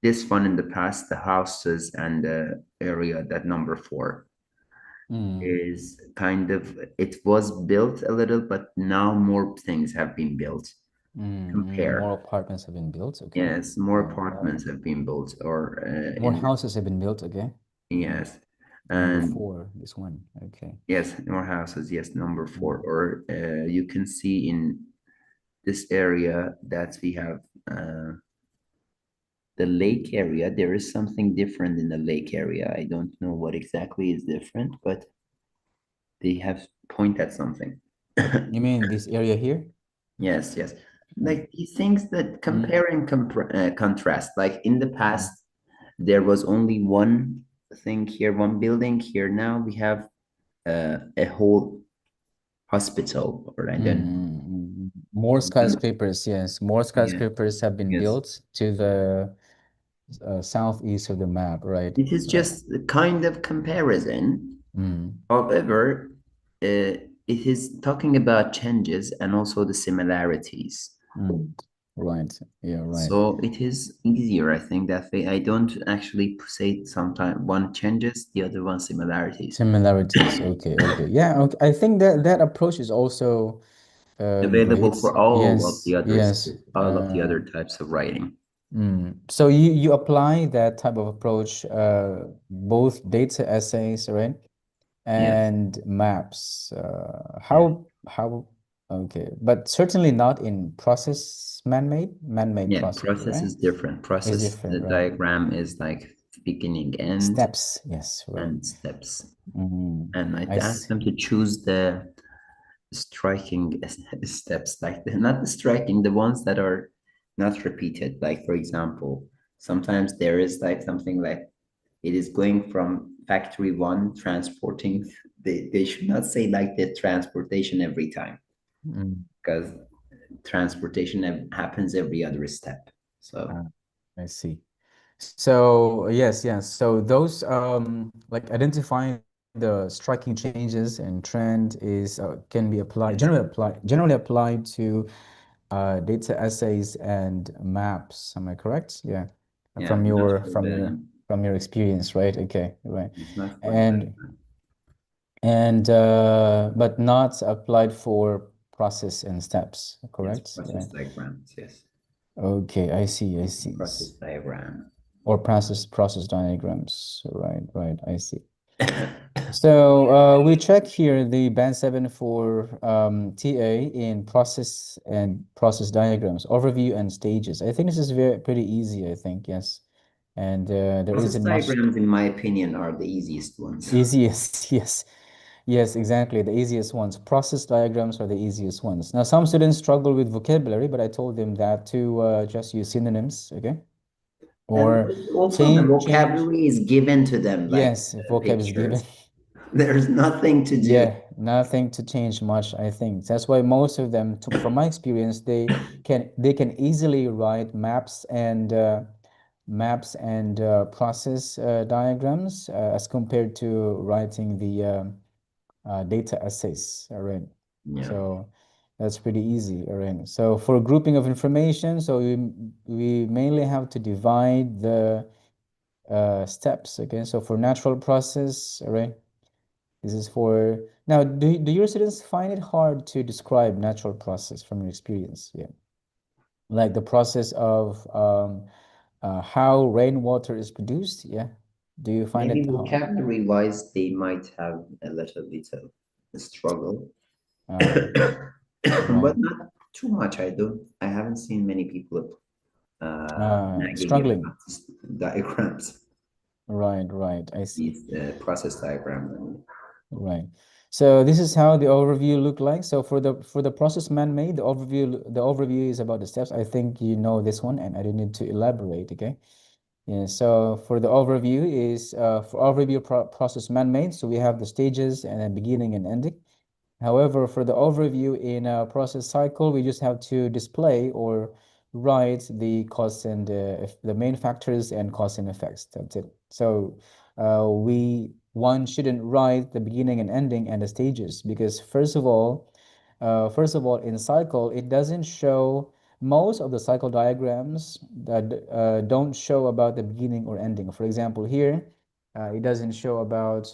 this one in the past, the houses and the area, that number 4 is kind of, it was built a little, but now more things have been built. Compare. More apartments have been built, okay. Yes, more apartments have been built, or more houses have been built, okay. yes. Number And 4, this one, okay. yes, more houses, yes, number 4. Or you can see in this area that we have the lake area. There is something different in the lake area. I don't know what exactly is different, but they have point at something. You mean this area here? Yes, yes. Like these things that compare and contrast. Like in the past, there was only one thing here, one building. Here now we have a whole hospital, or I don't know. More skyscrapers, yes. More skyscrapers have been Yes. built to the southeast of the map, right? It is just a kind of comparison. However, it is talking about changes and also the similarities. Right. Yeah, right. So it is easier, I think, that way. I don't actually say sometimes one changes, the other one similarities. Similarities. Okay, okay. Yeah, okay. I think that that approach is also Available great. for all of Yes, the others, yes. all of the other types of writing. So you apply that type of approach, both data essays, right? Yes. And maps. Yeah. How okay, but certainly not in process man-made Yeah, process, process right? is different. It's Process, the different, right? diagram is like beginning, end, Steps, yes, right. and steps. And I I asked see. them to choose the striking steps, like not the striking, the ones that are not repeated. Like, for example, sometimes there is like something like it is going from factory 1 transporting. They should not say like the transportation every time, because transportation happens every other step. So I see. So yes, yes. So those like identifying the striking changes and trend is can be applied generally applied to data essays and maps. Am I correct? Yeah. yeah, From not your for from your the, from your experience, right? Okay, right. it's not for the And diagram. but not applied for process and steps, Yes, correct? process Right. diagrams. Yes, Okay, I see, I see. process diagram. Or process diagrams. Right, right, I see. So we check here the band 7 for TA in process and process diagrams, overview and stages. I think this is pretty easy, I think, yes. And there Process isn't much diagrams, in my opinion, are the easiest ones. easiest, yes. Yes, exactly. The easiest ones. Process diagrams are the easiest ones. Now, some students struggle with vocabulary, but I told them that to just use synonyms, okay? And Or also the change. vocabulary is given to them, like Yes, vocab is given. pictures. There's nothing to do. Yeah, nothing to change much, I think. That's why most of them, from my experience, they can easily write maps and process diagrams as compared to writing the data essays. All right. Yeah. So that's pretty easy. All right. So for grouping of information, so we mainly have to divide the steps. Okay. So for natural process, all right. This is for now. Do your students find it hard to describe natural process from your experience? Yeah. Like the process of how rainwater is produced. Yeah. Do you find Maybe it hard? vocabulary wise, they might have a little bit of a struggle, but Right. not too much. I haven't seen many people nagging Struggling. about diagrams, Right, right. I see. these process diagrams. Right. So this is how the overview look like. So for the process man-made, the overview is about the steps. I think you know this one, and I don't need to elaborate. Okay. Yeah. So for the overview is for overview process man-made. So we have the stages and then beginning and ending. However, for the overview in a process cycle, we just have to display or write the cause and the main factors and cause and effects. That's it. So one shouldn't write the beginning and ending and the stages, because first of all, in cycle, it doesn't show most of the cycle diagrams that don't show about the beginning or ending. For example, here, it doesn't show about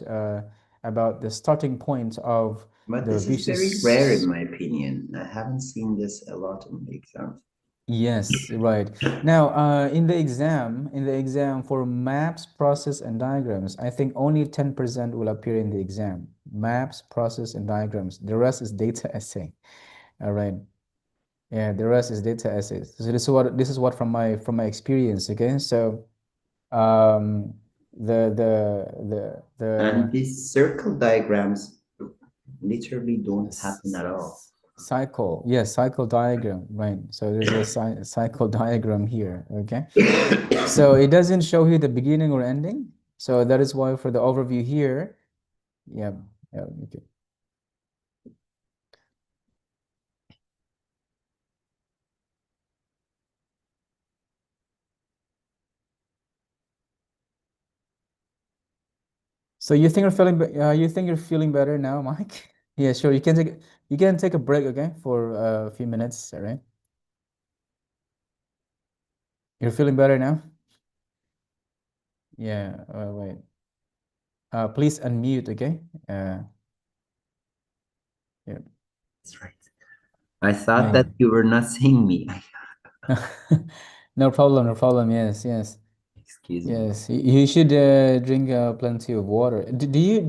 the starting point of But the this is very rare, in vicious. my opinion. I haven't seen this a lot in the exams. Yes, right. Now, in the exam for maps, process, and diagrams, I think only 10% will appear in the exam. Maps, process, and diagrams. The rest is data essay. All right. Yeah, the rest is data essays. So this is what from my experience. Okay, so um, the And these circle diagrams literally don't happen at all. cycle, yes, cycle diagram, right? So there's a cycle diagram here. Okay, so it doesn't show you the beginning or ending. So that is why for the overview here, yeah, yeah, okay. So you think you're feeling better now, Mike? Yeah, sure. You can take a break, okay, for a few minutes, all right? You're feeling better now? Yeah, wait. Please unmute, okay? Yeah. That's right. I thought Yeah. that you were not seeing me. No problem, no problem. Yes, yes. Excuse me. Yes, you should drink plenty of water. Do you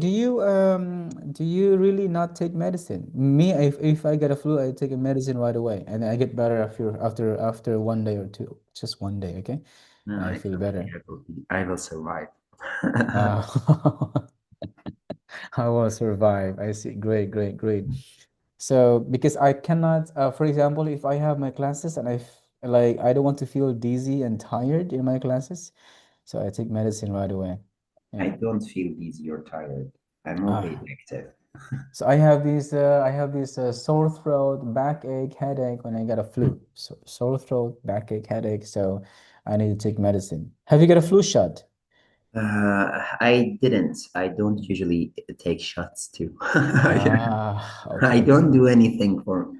really not take medicine? Me, if I get a flu, I take a medicine right away, and I get better after one day or two, just one day. Okay, No, I I feel told you better. I will survive. Uh, I will survive. I see. Great, great, great. So because I cannot, for example, if I have my classes and I don't want to feel dizzy and tired in my classes, so I take medicine right away. I Yeah. don't feel dizzy or tired. I'm always Ah. active. So I have this sore throat, backache, headache when I get a flu. So sore throat, backache, headache. So I need to take medicine. Have you got a flu shot? I didn't. I don't usually take shots too. Ah, I okay. don't do anything for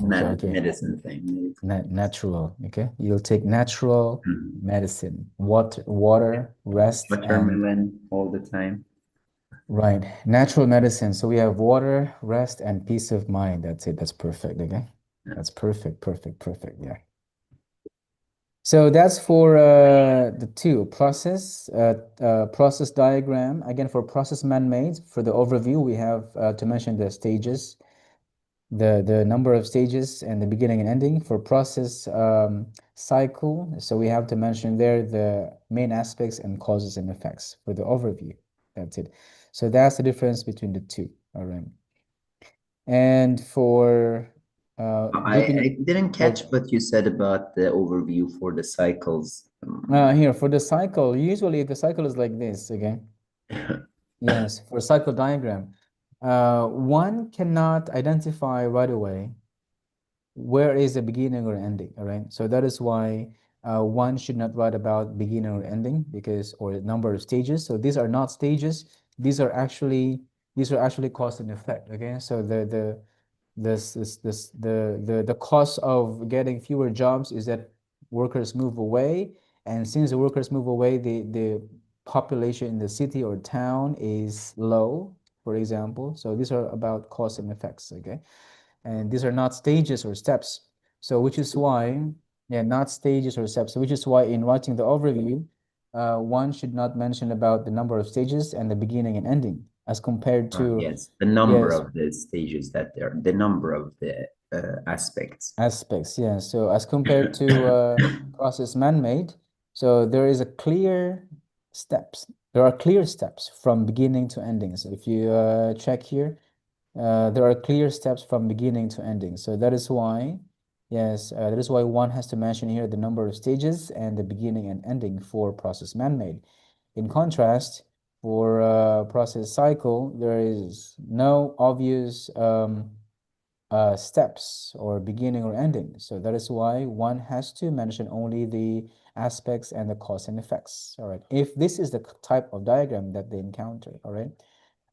Okay, okay. medicine thing. Natural, okay? You'll take natural Mhm. medicine, water, rest, and Watermelon all the time. right, natural medicine. So we have water, rest, and peace of mind. That's it. That's perfect, okay? Yeah. That's perfect, perfect, perfect. Yeah. So that's for the two process diagram. Again, for process man-made, for the overview, we have to mention the stages, the number of stages and the beginning and ending. For process cycle, so we have to mention there the main aspects and causes and effects for the overview. That's it. So that's the difference between the two. All right. And for I didn't catch for what you said about the overview for the cycles. here for the cycle, usually the cycle is like this, okay? Yes, for cycle diagram, one cannot identify right away where is the beginning or ending, all right? So that is why one should not write about beginning or ending because or number of stages. So these are not stages. These are actually cause and effect. Okay, so the cost of getting fewer jobs is that workers move away, and since the workers move away, the population in the city or town is low, for example. So these are about cause and effects. Okay, and these are not stages or steps. So which is why, yeah, not stages or steps. So which is why in writing the overview, one should not mention about the number of stages and the beginning and ending as compared to, Yes, the number yes, of the stages that there, the number of the aspects. aspects. Yeah. So as compared to process man-made, so there is a clear steps. There are clear steps from beginning to ending. So if you check here, there are clear steps from beginning to ending. So that is why, yes, that is why one has to mention here the number of stages and the beginning and ending for process man-made. In contrast, for process cycle, there is no obvious steps or beginning or ending. So that is why one has to mention only the aspects and the cause and effects. All right. If this is the type of diagram that they encounter, all right.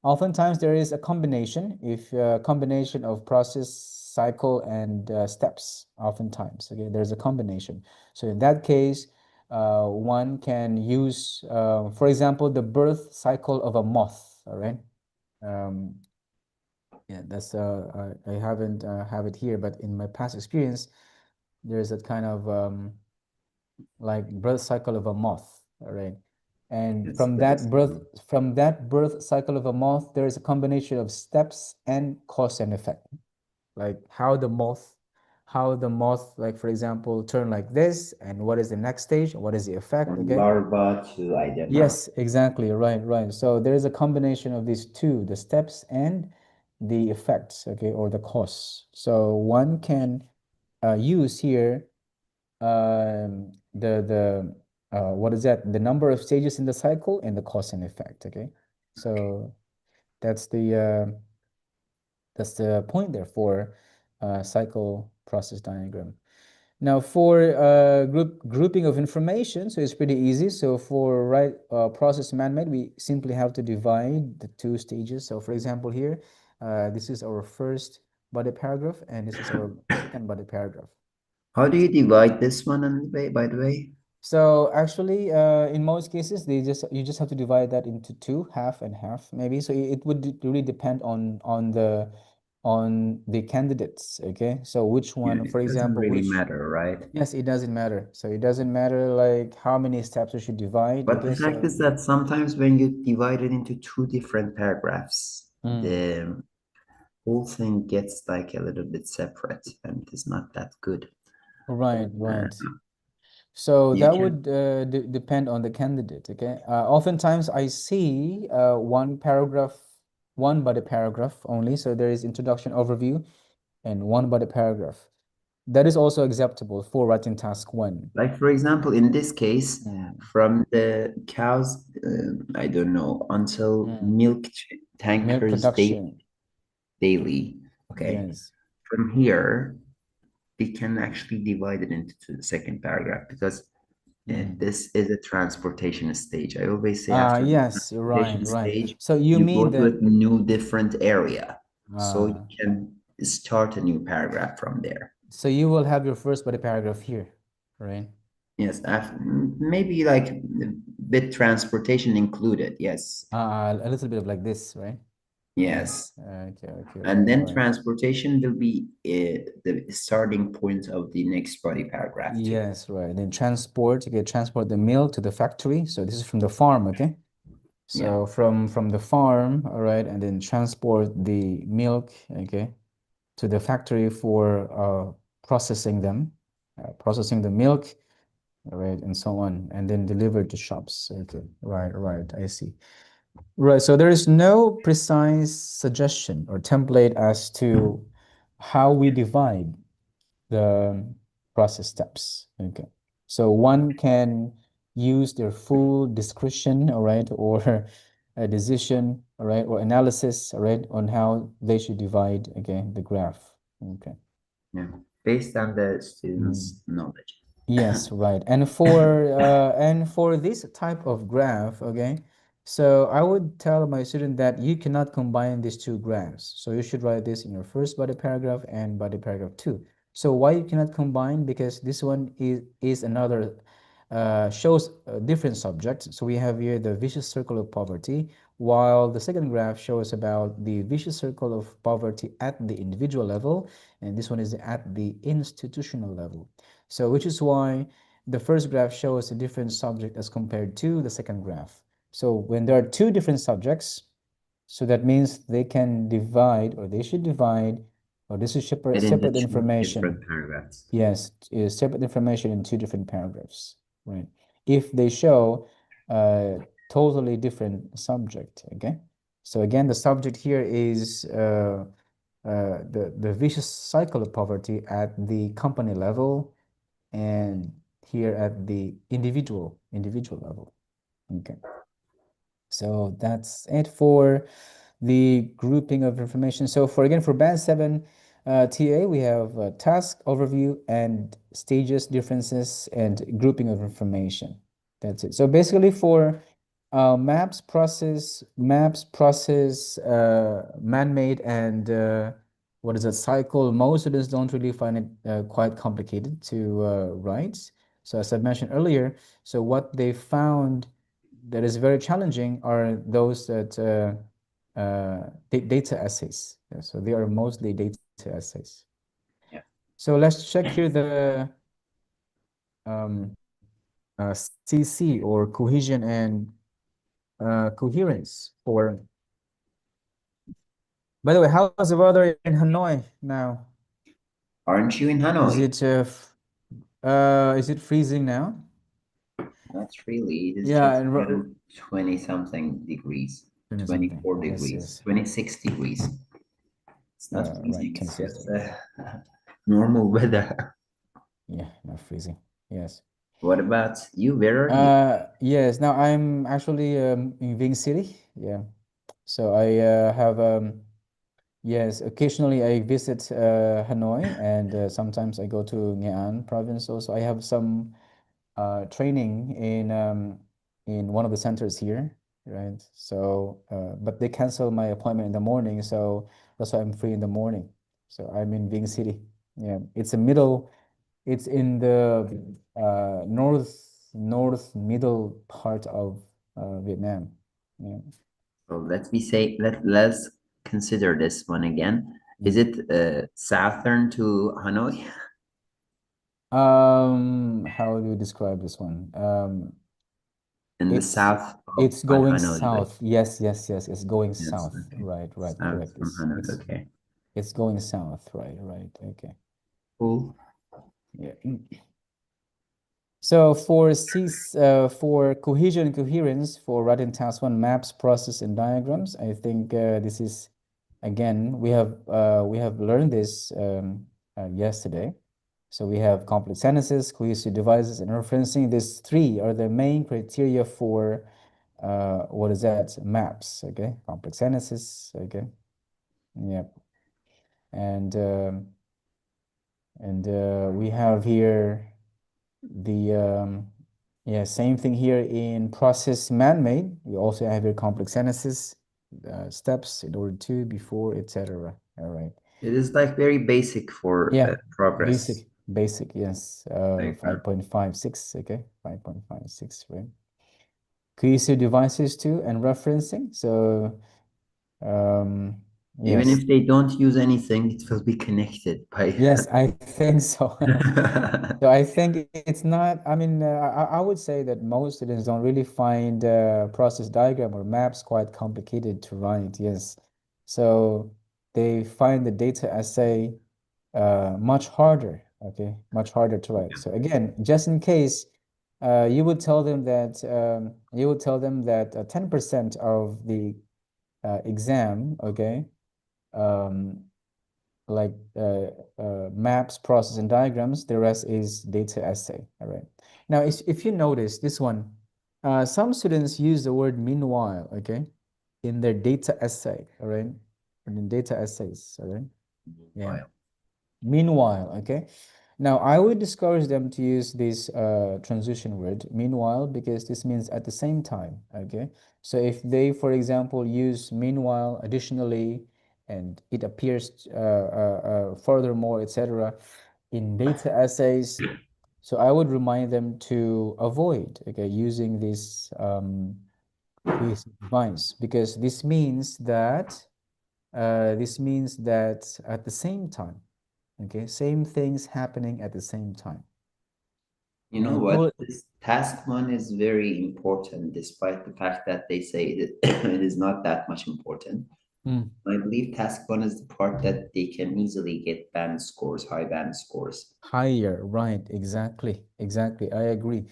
Oftentimes there is a combination, if combination of process, cycle, and steps. Oftentimes, okay, there's a combination. So in that case, one can use, for example, the birth cycle of a moth. All right. Um, yeah, that's I haven't have it here, but in my past experience, there's that kind of like birth cycle of a moth. All right. And Yes, that is true. from that birth cycle of a moth, there is a combination of steps and cause and effect. Like how the moth, like for example, turn like this, and what is the next stage, what is the effect, From okay? larva to I don't know. Yes, exactly, right. So there is a combination of these two, the steps and the effects, okay, or the cause. So one can use here the what is that? The number of stages in the cycle and the cause and effect. Okay, so that's the point there for cycle process diagram. Now for grouping of information, so it's pretty easy. So for process man-made, we simply have to divide the two stages. So for example here, this is our first body paragraph, and this is our second body paragraph. How do you divide this one, by the way? So actually, in most cases, you just have to divide that into two, half and half, maybe. So it would really depend on the candidates. Okay, so which Yeah, one, for it doesn't example, really which matter, right? yes, it doesn't matter. So it doesn't matter like how many steps you should divide. But the Okay, fact so is that sometimes when you divide it into two different paragraphs, mm, the whole thing gets like a little bit separate and it is not that good. Uh, right. So you that can, would depend on the candidate. Okay, oftentimes I see one body paragraph only. So there is introduction, overview, and one body paragraph. That is also acceptable for writing task one. like for example, in this case, Mm, from the cows, I don't know, until mm. Milk tankers production. daily. Okay, Yes. from here we can actually divide it into the second paragraph because Mm. this is a transportation stage. I always say after the Yes, transportation right. stage, So you you go mean to a that new different area. So you uh, can start a new paragraph from there. so you will have your first body paragraph here, right? Yes, maybe like with transportation included. Yes, A little bit of like this, right? yes. Okay, And then right. transportation will be the starting point of the next body paragraph too. Yes, right. Then transport, okay, transport the milk to the factory. So this is from the farm, okay? Yeah, So from the farm, all right, and then transport the milk, okay, to the factory for processing the milk, all right, and so on, and then delivered to shops. Okay, right, I see. Right, so there is no precise suggestion or template as to how we divide the process steps. Okay, so one can use their full discretion, all right, or a decision, all right, or analysis, all right, on how they should divide again the graph. Okay. yeah. Based on the Mm. student's knowledge. Yes, right. And for this type of graph, okay, so I would tell my student that you cannot combine these two graphs. So you should write this in your first body paragraph and body paragraph two. So why you cannot combine? Because this one is another shows a different subject. So we have here the vicious circle of poverty, while the second graph shows about the vicious circle of poverty at the individual level, and this one is at the institutional level. So which is why the first graph shows a different subject as compared to the second graph. So when there are two different subjects, so that means they can divide, or they should divide, or this is Get into separate two information. different paragraphs. Yes, is separate information in two different paragraphs, right? If they show a totally different subject, okay? So again, the subject here is the vicious cycle of poverty at the company level, and here at the individual level. Okay, so that's it for the grouping of information. So for band 7, TA, we have task overview and stages, differences, and grouping of information. That's it. So basically for maps process, man-made and what is it, cycle, most students don't really find it quite complicated to write. So as I mentioned earlier, so what they found that is very challenging are those that data essays. Yeah, so they are mostly data essays. Yeah. So let's check here the CC, or cohesion and coherence. For, by the way, how's the weather in Hanoi now? Aren't you in Hanoi? Is it freezing now? Not really. It is Yeah, just and 20 something degrees, 20 something. 24 Yes, degrees, yes. 26 degrees. It's not Right, freezing, it's 26 just degrees. normal weather. Yeah, not freezing. Yes. What about you? Where are you? Yes. Now I'm actually in Ving City. Yeah. So I have yes, occasionally I visit Hanoi, and sometimes I go to Nghệ An province also. I have some training in one of the centers here, right? So but they cancel my appointment in the morning, so that's why I'm free in the morning. So I'm in Ving City. Yeah, it's in the north middle part of Vietnam. Yeah. So let's consider this one again. Is it southern to Hanoi? How do you describe this one? In the It's south of it's going Hanoi, like south. Yes, yes, yes. It's going yes, south. okay. Right, right, South correct. from Hanoi, okay. It's going south. Right, right. Okay. Cool. Yeah. So for cohesion and coherence for writing task one, maps, process, and diagrams, I think this is, again, we have learned this yesterday. So we have complex sentences, cohesive devices, and referencing. These three are the main criteria for what is that? Maps. Okay, complex sentences. Okay, yep, and we have here the yeah, same thing here in process man-made. We also have here complex sentences, steps in order to, before, etc. All right. It is like very basic for Yeah, progress. basic, yes. Like, 5.56, okay, 5.56, right? Cohesive devices too, and referencing. So, even yes, if they don't use anything, it will be connected by. yes, I think so. So I think it's not, I mean, I would say that most students don't really find process diagram or maps quite complicated to write, yes. So they find the data essay much harder, okay, much harder to write. So again, just in case, you would tell them that 10% of the exam, okay, um, like maps, process, and diagrams. The rest is data essay. All right. Now, if you notice this one, some students use the word meanwhile, okay, in their data essay. All right, in data essays. All right. Yeah. Wow. Meanwhile, okay. Now, I would discourage them to use this transition word, meanwhile, because this means at the same time, okay? So if they, for example, use meanwhile, additionally, and it appears furthermore, etc., in data essays, so I would remind them to avoid, okay, using this cohesive device, because this means that at the same time, okay, same things happening at the same time. You know And what? This task one is very important, despite the fact that they say that it is not that much important. I believe task one is the part that they can easily get band scores, high band scores. higher, right? Exactly, exactly. I agree.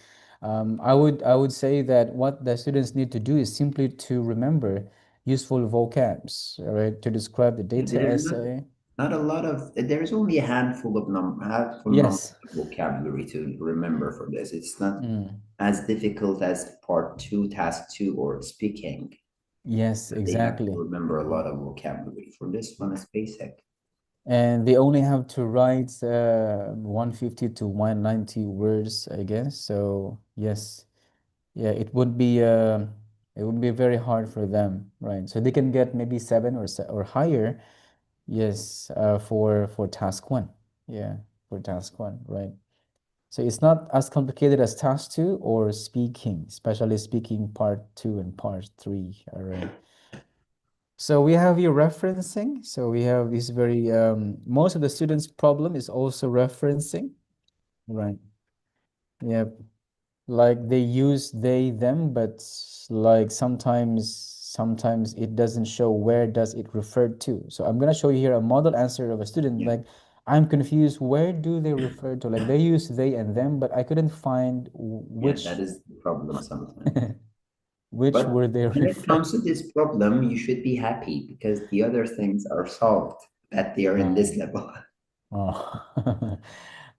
I would say that what the students need to do is simply to remember useful vocabs, all right, to describe the data There's essay. not a lot of, there's only a handful numbers Yes. of vocabulary to remember for this. It's not Mm. as difficult as part two, task two, or speaking. Yes, They have to exactly. remember a lot of vocabulary. For this one, it's basic. And they only have to write 150 to 190 words, I guess. So yes, yeah, it would be very hard for them, right? So they can get maybe 7 or higher, yes, for task 1. Yeah, for task 1, right? So it's not as complicated as task 2 or speaking, especially speaking part 2 and part 3, all right? So we have here referencing. So we have this very, most of the students' problem is also referencing, right? Yeah, like they use they, them, but like sometimes it doesn't show where does it refer to. So I'm gonna show you here a model answer of a student, like, I'm confused, where do they refer to? Like they use they and them, but I couldn't find Yeah, that which is the problem sometimes. which But were they when it referring. comes to this problem, you should be happy because the other things are solved, that they are in this level. Oh,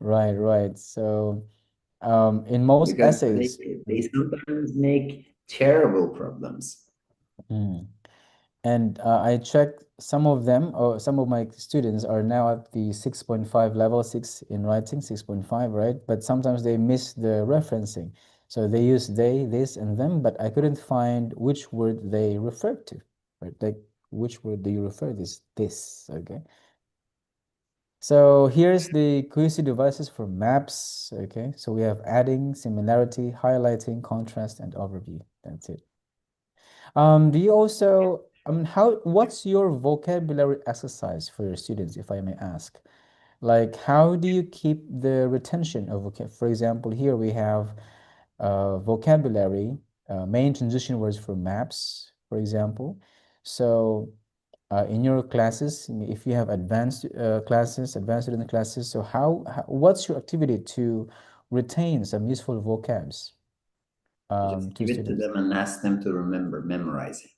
right. So, in most Because essays, they sometimes make terrible problems. mm, and I checked some of them, or some of my students are now at the 6.5 level, 6 in writing, 6.5, right? But sometimes they miss the referencing. So they use they, this, and them, but I couldn't find which word they referred to, right? Like, which word do you refer this, okay? So here's the cohesive devices for maps, okay? So we have adding, similarity, highlighting, contrast, and overview. That's it. Do you also, what's your vocabulary exercise for your students, if I may ask? Like, how do you keep the retention of vocabulary? For example, here we have vocabulary, main transition words for maps, for example. So in your classes, if you have advanced classes, advanced student classes, so what's your activity to retain some useful vocabs Just to give it to students? them and ask them to remember, memorize it.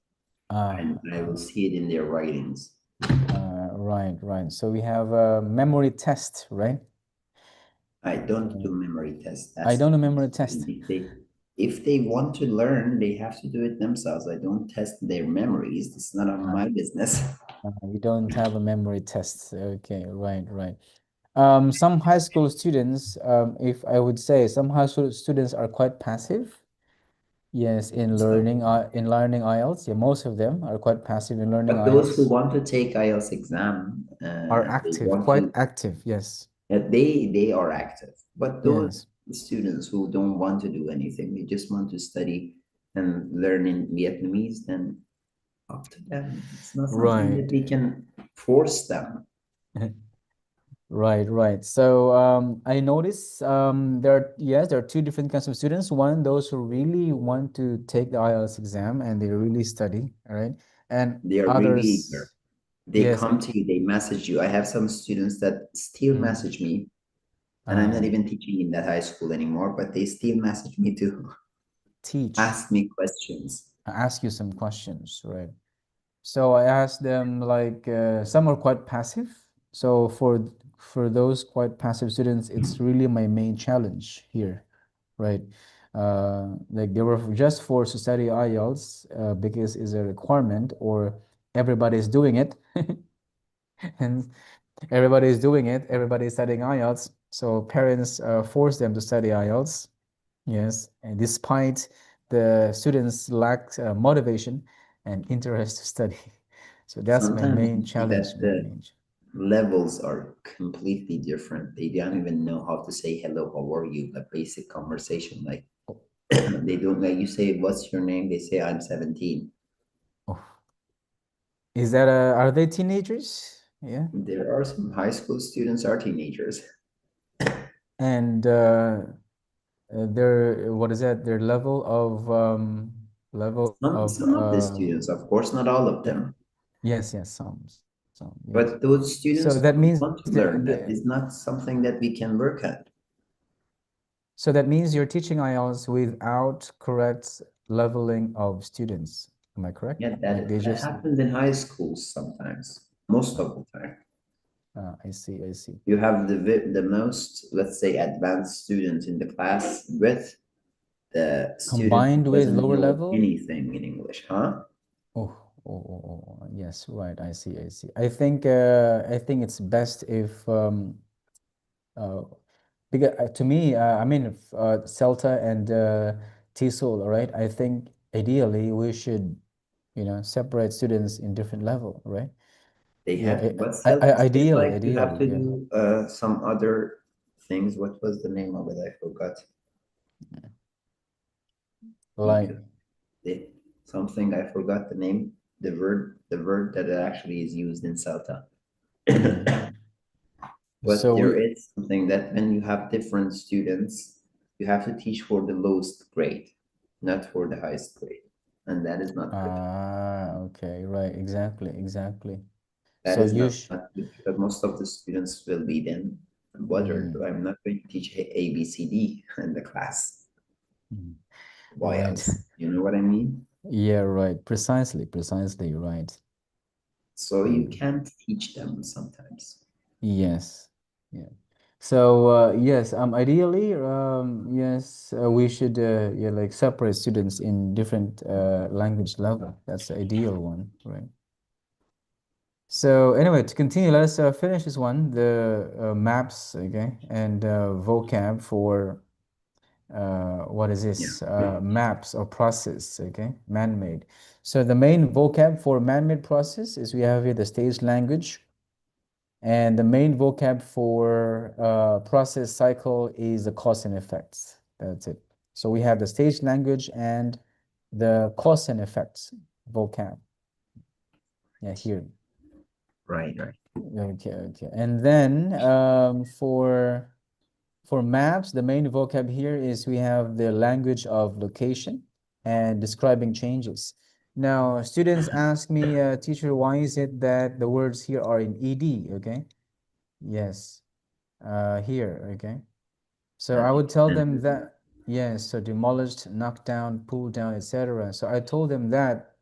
And I will see it in their writings. Right. So we have a memory test, right? I don't do memory tests. I That's don't the know memory test. if they want to learn, they have to do it themselves. I don't test their memories. It's not on my business. You don't have a memory test. Okay, right. Some high school students, if I would say, some high school students are quite passive. Yes, So, in learning IELTS, yeah, most of them are quite passive in learning but those who IELTS. want to take IELTS exam, Are they active, want quite to, active. Yes, they are active. But those yes, students who don't want to do anything, they just want to study and learn in Vietnamese, then up to them. It's not something that right. we can force them. Right. So I notice there are two different kinds of students. One, those who really want to take the IELTS exam and they really study, all right? And They are really eager. others, They yes, come to you, they message you. I have some students that still mm, message me, and I'm not uh, even teaching in that high school anymore, but they still message me to teach, ask me questions. ask you some questions, right? So I asked them, like, some are quite passive. So for those quite passive students, it's really my main challenge here, right? Like they were just forced to study IELTS because it's a requirement, or everybody's doing it, and everybody's doing it. Everybody's studying IELTS. So parents force them to study IELTS. Yes, and despite the students lack motivation and interest to study. So that's my Sometimes main you see challenge, that my the main. levels are completely different. They don't even know how to say hello, how are you, a basic conversation. Like they don't, like you say, what's your name? They say, I'm 17. Oh, are they teenagers? Yeah. There are some high school students are teenagers. And their, what is that? Their level of Some of the students, of course, not all of yeah. them. Yes, some, yes. But those So students that don't means want to learn. That is not something that we can work at. so that means you're teaching IELTS without correct leveling of students. Am I correct? Yeah, Like they that just happens in high schools sometimes, most of the time. I see. You have the most, let's say, advanced student in the class with the student who Combined with doesn't lower know level? anything in English, huh? Oh, Yes, right. I see. I think it's best if because to me, I mean, if, CELTA and TESOL, right? I think ideally we should, separate students in different level, right? They Yeah, have, but ideally, you have to yeah. do some other things. What was the name of it? I forgot. Like, Something, I forgot the name. The word that actually is used in CELTA. But so there is something that when you have different students, you have to teach for the lowest grade, not for the highest grade. And that is not good. Okay, right, exactly. That So is you not good, because most of the students will be then bothered. I'm not going to teach A, B, C, D in the class. Why right. else? You know what I mean? Yeah, right. Precisely, right. So you can't teach them sometimes. Yes. Yeah. So yes, ideally, yes, we should yeah, like separate students in different language level. That's the ideal one, right? So anyway, to continue, let us finish this one, the maps, okay, and vocab for what is this? Maps or process, okay, man-made. So the main vocab for man-made process is we have here the stage language, and the main vocab for process cycle is the cause and effects. That's it. So we have the stage language and the cause and effects vocab. Yeah, here. Right. Okay. And then for maps, the main vocab here is we have the language of location and describing changes. Now, students ask me, teacher, why is it that the words here are in ED, okay? Yes, here, okay? So I would tell them that, yes, so demolished, knocked down, pulled down, etc. So I told them that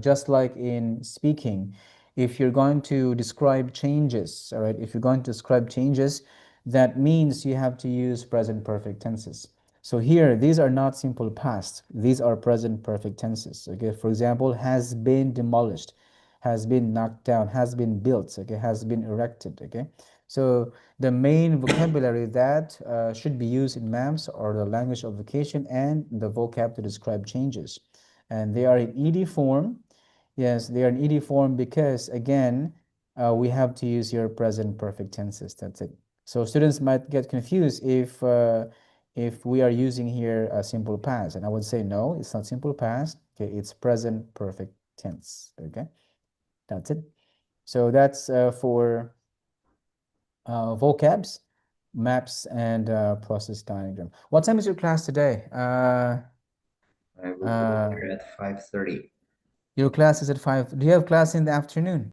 just like in speaking, if you're going to describe changes, all right, if you're going to describe changes, that means you have to use present perfect tenses. So here, these are not simple past. These are present perfect tenses, okay? For example, has been demolished, has been knocked down, has been built, okay, has been erected, okay? So the main vocabulary that should be used in MAMS are the language of location and the vocab to describe changes. And they are in ED form. Yes, they are in ED form because, again, we have to use your present perfect tenses. That's it. So students might get confused if we are using here a simple past. And I would say, no, it's not simple past. Okay, it's present perfect tense. Okay, that's it. So that's for vocabs, maps, and process diagram. What time is your class today? I will be there at 5:30. Your class is at 5. Do you have class in the afternoon?